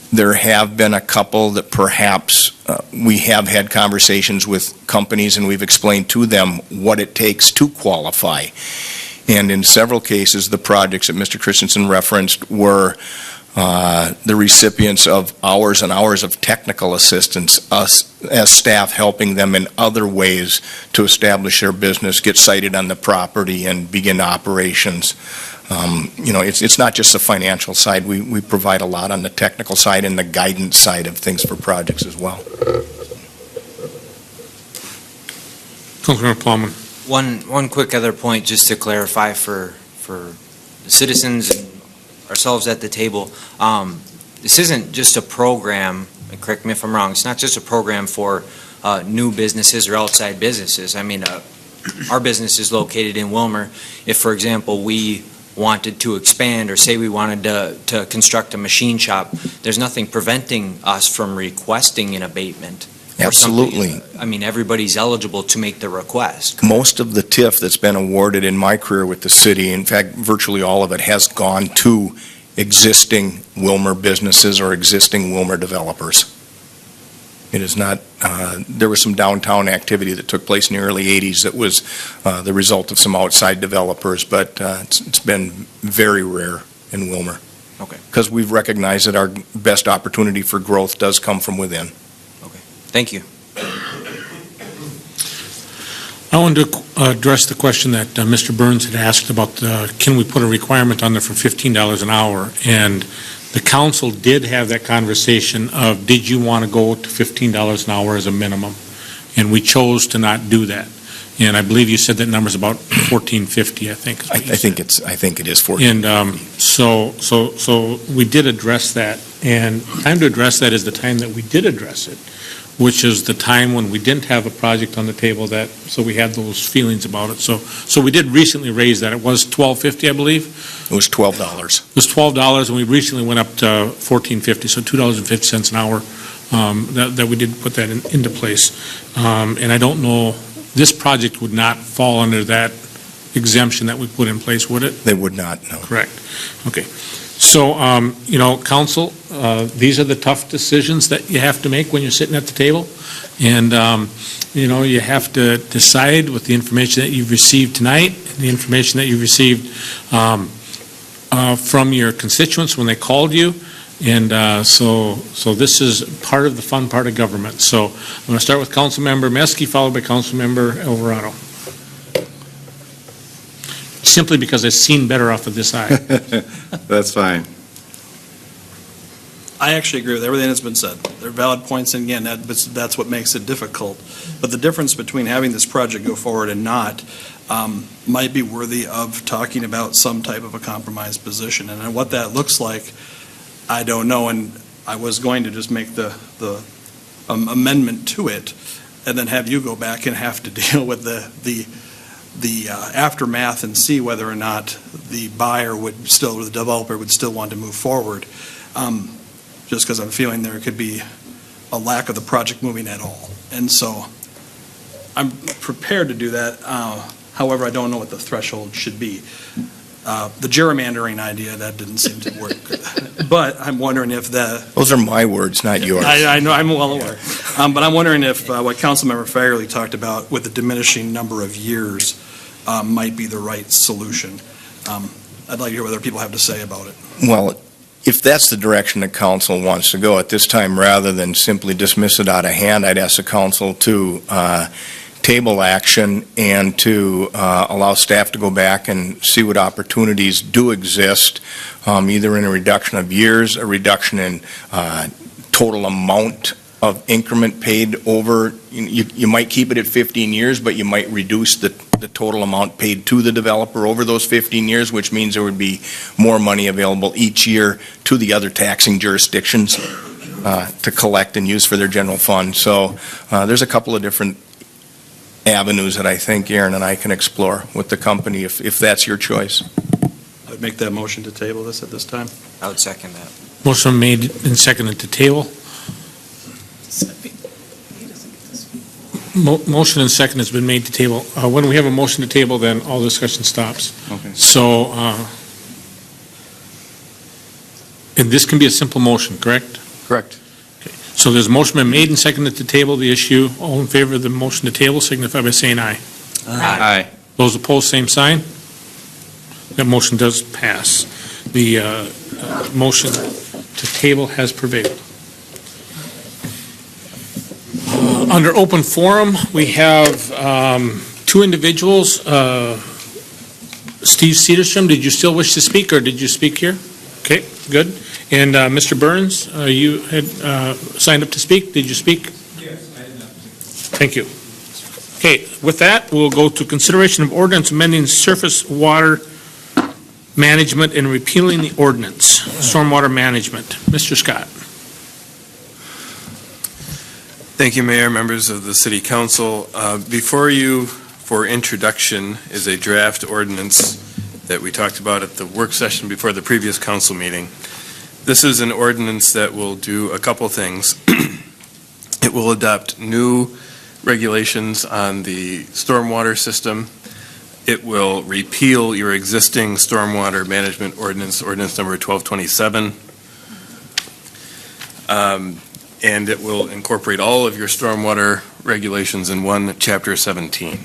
There have been a couple that perhaps we have had conversations with companies, and we've explained to them what it takes to qualify. And in several cases, the projects that Mr. Christensen referenced were the recipients of hours and hours of technical assistance, us as staff helping them in other ways to establish their business, get sited on the property, and begin operations. It's not just the financial side. We provide a lot on the technical side and the guidance side of things for projects as well. Councilmember Plowman. One quick other point, just to clarify for the citizens and ourselves at the table. This isn't just a program, and correct me if I'm wrong, it's not just a program for new businesses or outside businesses. I mean, our business is located in Willmar. If, for example, we wanted to expand, or say we wanted to construct a machine shop, there's nothing preventing us from requesting an abatement. Absolutely. I mean, everybody's eligible to make the request. Most of the TIF that's been awarded in my career with the city, in fact, virtually all of it, has gone to existing Willmar businesses or existing Willmar developers. It is not, there was some downtown activity that took place in the early 80s that was the result of some outside developers, but it's been very rare in Willmar. Okay. Because we've recognized that our best opportunity for growth does come from within. Thank you. I wanted to address the question that Mr. Burns had asked about can we put a requirement on there for $15 an hour? And the council did have that conversation of, did you want to go to $15 an hour as a minimum? And we chose to not do that. And I believe you said that number's about $14.50, I think. I think it is $14. And so we did address that. And time to address that is the time that we did address it, which is the time when we didn't have a project on the table, so we had those feelings about it. So we did recently raise that. It was $12.50, I believe. It was $12. It was $12, and we recently went up to $14.50, so $2.50 an hour, that we did put that into place. And I don't know, this project would not fall under that exemption that we put in place, would it? They would not, no. Correct. Okay. So, council, these are the tough decisions that you have to make when you're sitting at the table. And, you have to decide with the information that you've received tonight, the information that you've received from your constituents when they called you. And so this is part of the fun part of government. So I'm going to start with Councilmember Meske, followed by Councilmember Alvarado. Simply because I've seen better off of this eye. That's fine. I actually agree with everything that's been said. They're valid points, and again, that's what makes it difficult. But the difference between having this project go forward and not might be worthy of talking about some type of a compromise position. And what that looks like, I don't know, and I was going to just make the amendment to it and then have you go back and have to deal with the aftermath and see whether or not the buyer would still, or the developer would still want to move forward. Just because I'm feeling there could be a lack of the project moving at all. And so I'm prepared to do that. However, I don't know what the threshold should be. The gerrymandering idea, that didn't seem to work. But I'm wondering if Those are my words, not yours. I know, I'm well aware. But I'm wondering if what Councilmember Fagerly talked about with the diminishing number of years might be the right solution. I'd like to hear what other people have to say about it. Well, if that's the direction the council wants to go at this time, rather than simply dismiss it out of hand, I'd ask the council to table action and to allow staff to go back and see what opportunities do exist, either in a reduction of years, a reduction in total amount of increment paid over. You might keep it at 15 years, but you might reduce the total amount paid to the developer over those 15 years, which means there would be more money available each year to the other taxing jurisdictions to collect and use for their general fund. So there's a couple of different avenues that I think Aaron and I can explore with the company if that's your choice. I would make that motion to table this at this time. I would second that. Motion made and seconded to table. Motion and second has been made to table. When we have a motion to table, then all discussion stops. Okay. So, and this can be a simple motion, correct? Correct. So there's a motion been made and seconded to table the issue. All in favor of the motion to table signify by saying aye. Aye. Those opposed, same sign. That motion does pass. The motion to table has prevailed. Under open forum, we have two individuals. Steve Cedarstrom, did you still wish to speak, or did you speak here? Okay, good. And Mr. Burns, you had signed up to speak. Did you speak? Yes, I had not. Thank you. Okay, with that, we'll go to consideration of ordinance amending surface water management and repealing the ordinance, stormwater management. Mr. Scott. Thank you, Mayor, members of the City Council. Before you, for introduction, is a draft ordinance that we talked about at the work session before the previous council meeting. This is an ordinance that will do a couple things. It will adopt new regulations on the stormwater system. It will repeal your existing stormwater management ordinance, ordinance number 1227. And it will incorporate all of your stormwater regulations in one Chapter 17.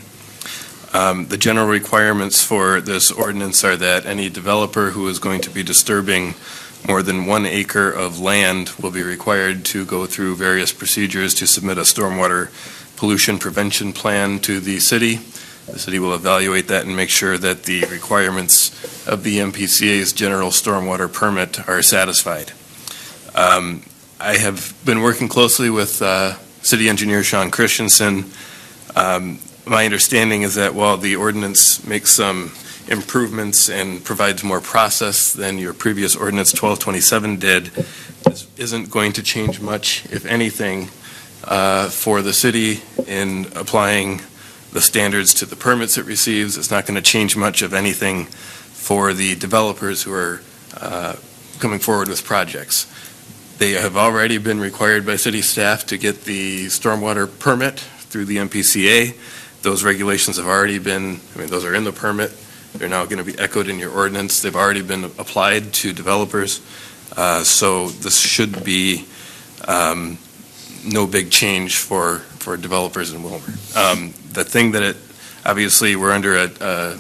The general requirements for this ordinance are that any developer who is going to be disturbing more than 1 acre of land will be required to go through various procedures to submit a stormwater pollution prevention plan to the city. The city will evaluate that and make sure that the requirements of the MPCA's general stormwater permit are satisfied. I have been working closely with City Engineer Sean Christensen. My understanding is that while the ordinance makes some improvements and provides more process than your previous ordinance 1227 did, this isn't going to change much, if anything, for the city in applying the standards to the permits it receives. It's not going to change much of anything for the developers who are coming forward with projects. They have already been required by city staff to get the stormwater permit through the MPCA. Those regulations have already been, those are in the permit. They're now going to be echoed in your ordinance. They've already been applied to developers. So this should be no big change for developers in Willmar. The thing that obviously we're under a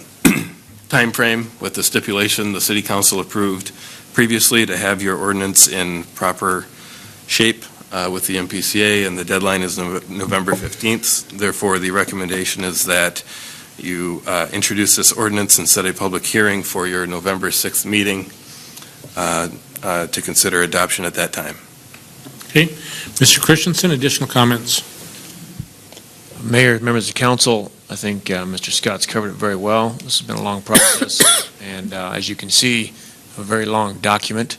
time frame with the stipulation the City Council approved previously to have your ordinance in proper shape with the MPCA, and the deadline is November 15th. Therefore, the recommendation is that you introduce this ordinance and set a public hearing for your November 6th meeting to consider adoption at that time. Okay. Mr. Christensen, additional comments? Mayor, members of the council, I think Mr. Scott's covered it very well. This has been a long process, and as you can see, a very long document,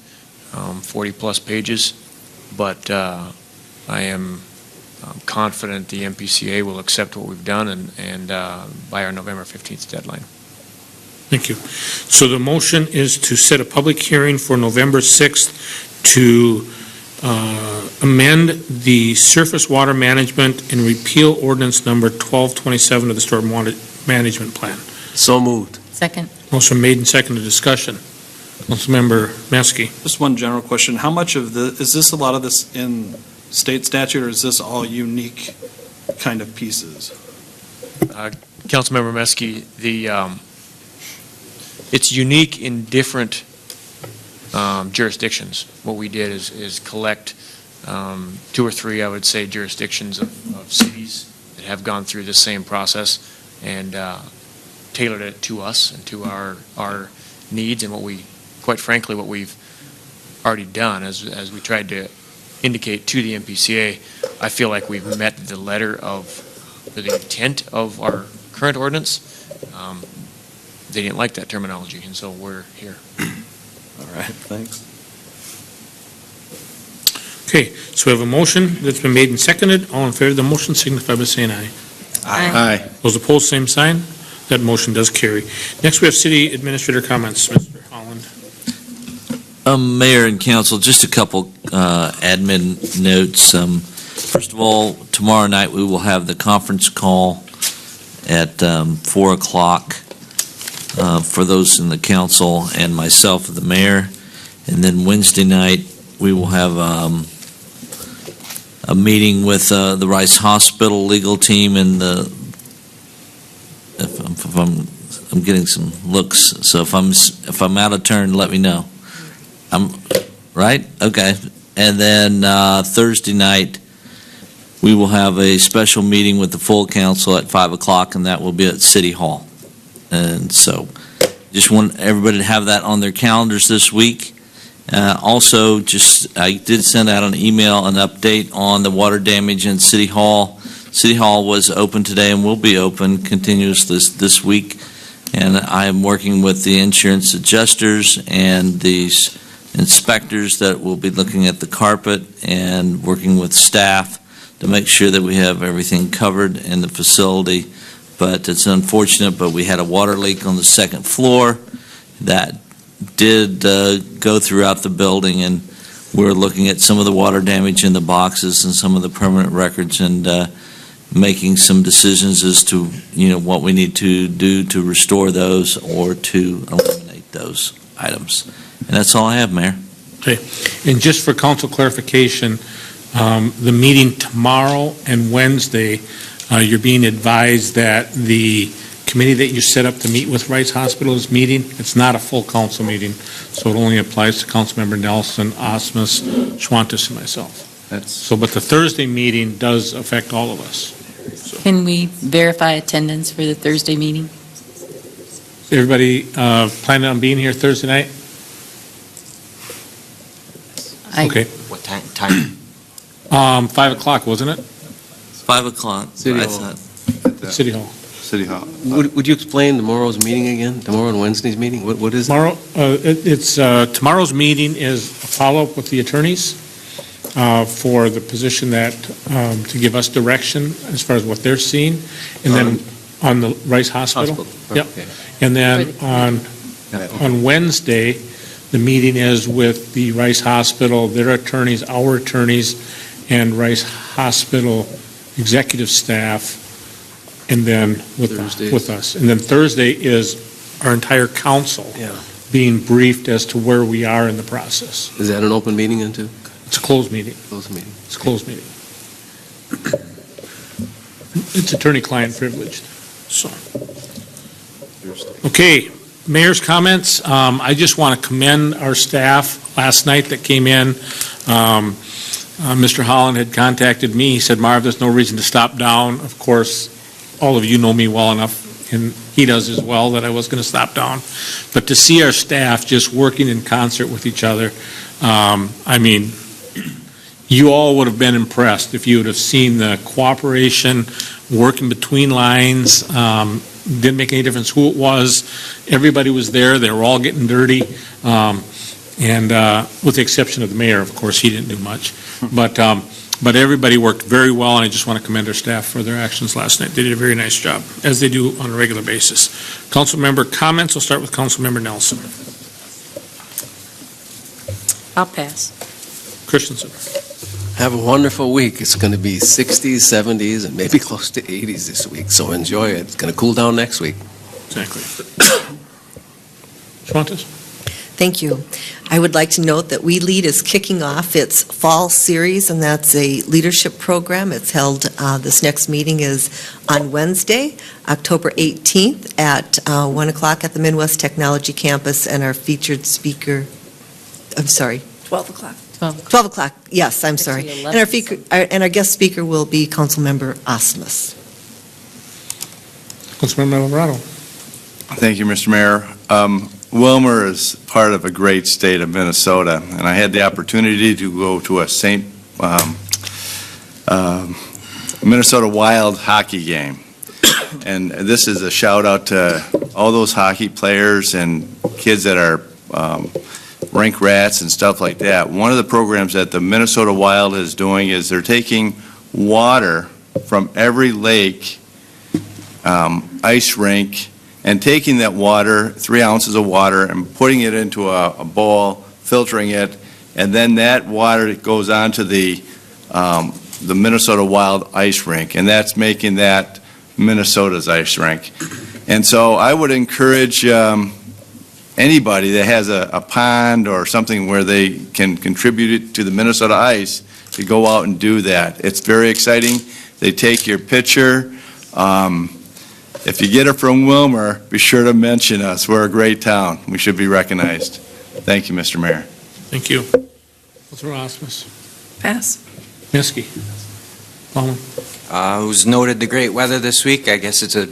40-plus pages, but I am confident the MPCA will accept what we've done and by our November 15th deadline. Thank you. So the motion is to set a public hearing for November 6th to amend the surface water management and repeal ordinance number 1227 of the stormwater management plan. So moved. Second. Motion made and seconded, discussion. Councilmember Maskey. Just one general question. How much of is this a lot of this in state statute, or is this all unique kind of pieces? Councilmember Meske, it's unique in different jurisdictions. What we did is collect 2 or 3, I would say, jurisdictions of cities that have gone through the same process and tailored it to us and to our needs and what we, quite frankly, what we've already done as we tried to indicate to the MPCA. I feel like we've met the letter of the intent of our current ordinance. They didn't like that terminology, and so we're here. All right, thanks. Okay, so we have a motion that's been made and seconded. All in favor of the motion signify by saying aye. Aye. Those opposed, same sign. That motion does carry. Next, we have city administrator comments. Mr. Holland. Mayor and council, just a couple admin notes. First of all, tomorrow night we will have the conference call at 4 o'clock for those in the council and myself, the mayor. And then Wednesday night we will have a meeting with the Rice Hospital legal team and I'm getting some looks. So if I'm out of turn, let me know. I'm right? Okay. And then Thursday night, we will have a special meeting with the full council at 5 o'clock, and that will be at City Hall. And so just want everybody to have that on their calendars this week. Also, I did send out an email, an update on the water damage in City Hall. City Hall was open today and will be open continuously this week. And I am working with the insurance adjusters and these inspectors that will be looking at the carpet and working with staff to make sure that we have everything covered in the facility. But it's unfortunate, but we had a water leak on the second floor that did go throughout the building, and we're looking at some of the water damage in the boxes and some of the permanent records and making some decisions as to what we need to do to restore those or to eliminate those items. And that's all I have, Mayor. Okay. And just for council clarification, the meeting tomorrow and Wednesday, you're being advised that the committee that you set up to meet with Rice Hospital is meeting. It's not a full council meeting, so it only applies to Councilmember Nelson, Osmus, Schwantes, and myself. But the Thursday meeting does affect all of us. So. Can we verify attendance for the Thursday meeting? Everybody planning on being here Thursday night? Okay. What time? 5 o'clock, wasn't it? 5 o'clock. City I Hall. thought. City Hall. City Hall. Would you explain tomorrow's meeting again? Tomorrow and Wednesday's meeting? What is it? Tomorrow's meeting is a follow-up with the attorneys for the position that, to give us direction as far as what they're seeing. And then on the Rice Hospital. Yep. Okay. And then on Wednesday, the meeting is with the Rice Hospital, their attorneys, our attorneys, and Rice Hospital executive staff, and then with us. And then Thursday is our entire council being briefed as to where we are in the process. Is that an open meeting then too? It's a closed meeting. Closed meeting. It's a closed meeting. It's attorney-client privileged. So, okay, mayor's comments. I just want to commend our staff last night that came in. Mr. Holland had contacted me. He said, Marv, there's no reason to stop down. Of course, all of you know me well enough, and he does as well, that I was going to stop down. But to see our staff just working in concert with each other, I mean, you all would have been impressed if you would have seen the cooperation, working between lines. Didn't make any difference who it was. Everybody was there. They were all getting dirty. And with the exception of the mayor, of course, he didn't do much. But everybody worked very well, and I just want to commend our staff for their actions last night. They did a very nice job, as they do on a regular basis. Council member comments. We'll start with Council member Nelson. I'll pass. Christensen. Have a wonderful week. It's going to be 60s, 70s, and maybe close to 80s this week, so enjoy it. It's going to cool down next week. Exactly. Schwantes? Thank you. I would like to note that We Lead is kicking off its fall series, and that's a leadership program. It's held, this next meeting is on Wednesday, October 18th at 1 o'clock at the Midwest Technology Campus, and our featured speaker, I'm sorry, 12 o'clock. 12 o'clock, yes, I'm sorry. And our guest speaker will be Councilmember Osmus. Councilmember Alvarado? Thank you, Mr. Mayor. Wilmer is part of a great state of Minnesota, and I had the opportunity to go to a Minnesota Wild hockey game. And this is a shout out to all those hockey players and kids that are rink rats and stuff like that. One of the programs that the Minnesota Wild is doing is they're taking water from every lake, ice rink, and taking that water, 3 ounces of water, and putting it into a bowl, filtering it, and then that water goes on to the Minnesota Wild ice rink, and that's making that Minnesota's ice rink. And so I would encourage anybody that has a pond or something where they can contribute to the Minnesota ice to go out and do that. It's very exciting. They take your picture. If you get it from Wilmer, be sure to mention us. We're a great town. We should be recognized. Thank you, Mr. Mayor. Thank you. Councilor Osmus? Pass. Miskey? Bauman? It was noted the great weather this week. I guess it's a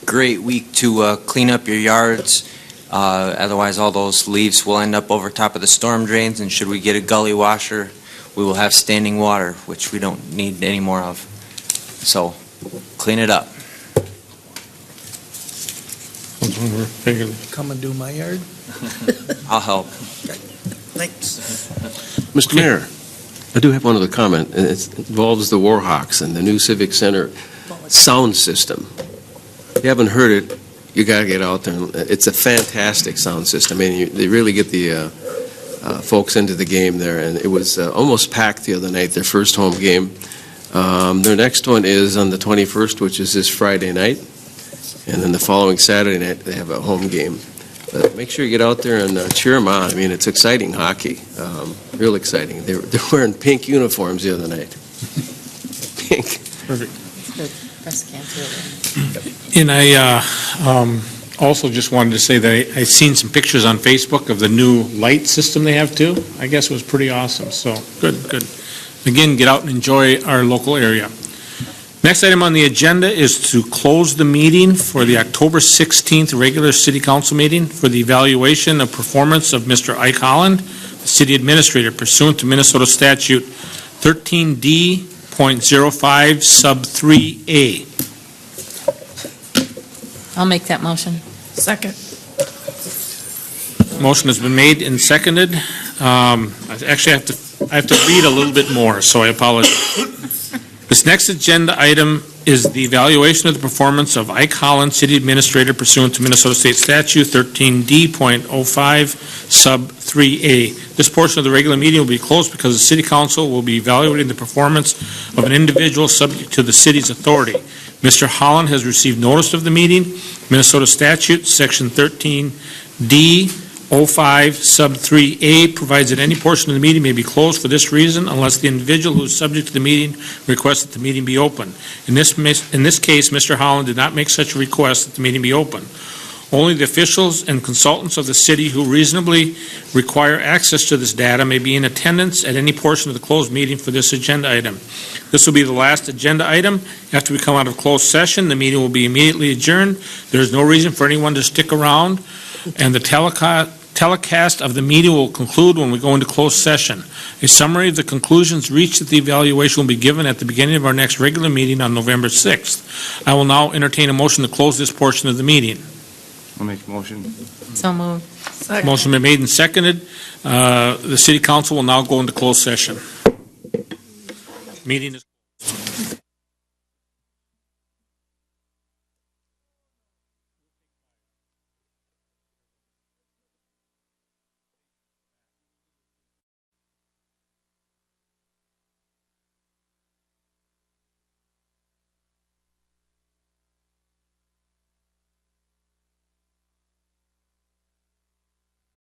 great week to clean up your yards. Otherwise, all those leaves will end up over top of the storm drains, and should we get a gully washer, we will have standing water, which we don't need any more of. So, clean it up. Come and do my yard? I'll help. Thanks. Mr. Mayor, I do have one other comment, and it involves the Warhawks and the new Civic Center sound system. If you haven't heard it, you got to get out there. It's a fantastic sound system. I mean, they really get the folks into the game there, and it was almost packed the other night, their first home game. Their next one is on the 21st, which is this Friday night, and then the following Saturday night, they have a home game. But make sure you get out there and cheer them on. I mean, it's exciting hockey, real exciting. They're wearing pink uniforms the other night. Pink. Perfect. Good. Press can't And I also just wanted to say that I seen some pictures on Facebook of the new light system they have too. I guess it was pretty awesome, so good. Again, get out and enjoy our local area. Next item on the agenda is to close the meeting for the October 16th regular city council meeting for the evaluation of performance of Mr. Ike Holland, the city administrator, pursuant to Minnesota statute 13D.05 sub 3A. I'll make that motion. Second. Motion has been made and seconded. Actually, I have to read a little bit more, so I apologize. This next agenda item is the evaluation of the performance of Ike Holland, city administrator, pursuant to Minnesota State Statute 13D.05 sub 3A. This portion of the regular meeting will be closed because the city council will be evaluating the performance of an individual subject to the city's authority. Mr. Holland has received notice of the meeting. Minnesota Statute, Section 13D.05 sub 3A provides that any portion of the meeting may be closed for this reason unless the individual who is subject to the meeting requests that the meeting be open. In this case, Mr. Holland did not make such a request that the meeting be open. Only the officials and consultants of the city who reasonably require access to this data may be in attendance at any portion of the closed meeting for this agenda item. This will be the last agenda item. After we come out of closed session, the meeting will be immediately adjourned. There is no reason for anyone to stick around, and the telecast of the meeting will conclude when we go into closed session. A summary of the conclusions reached at the evaluation will be given at the beginning of our next regular meeting on November 6th. I will now entertain a motion to close this portion of the meeting. I'll make a motion. So moved. Second. Motion been made and seconded. The city council will now go into closed session. Meeting is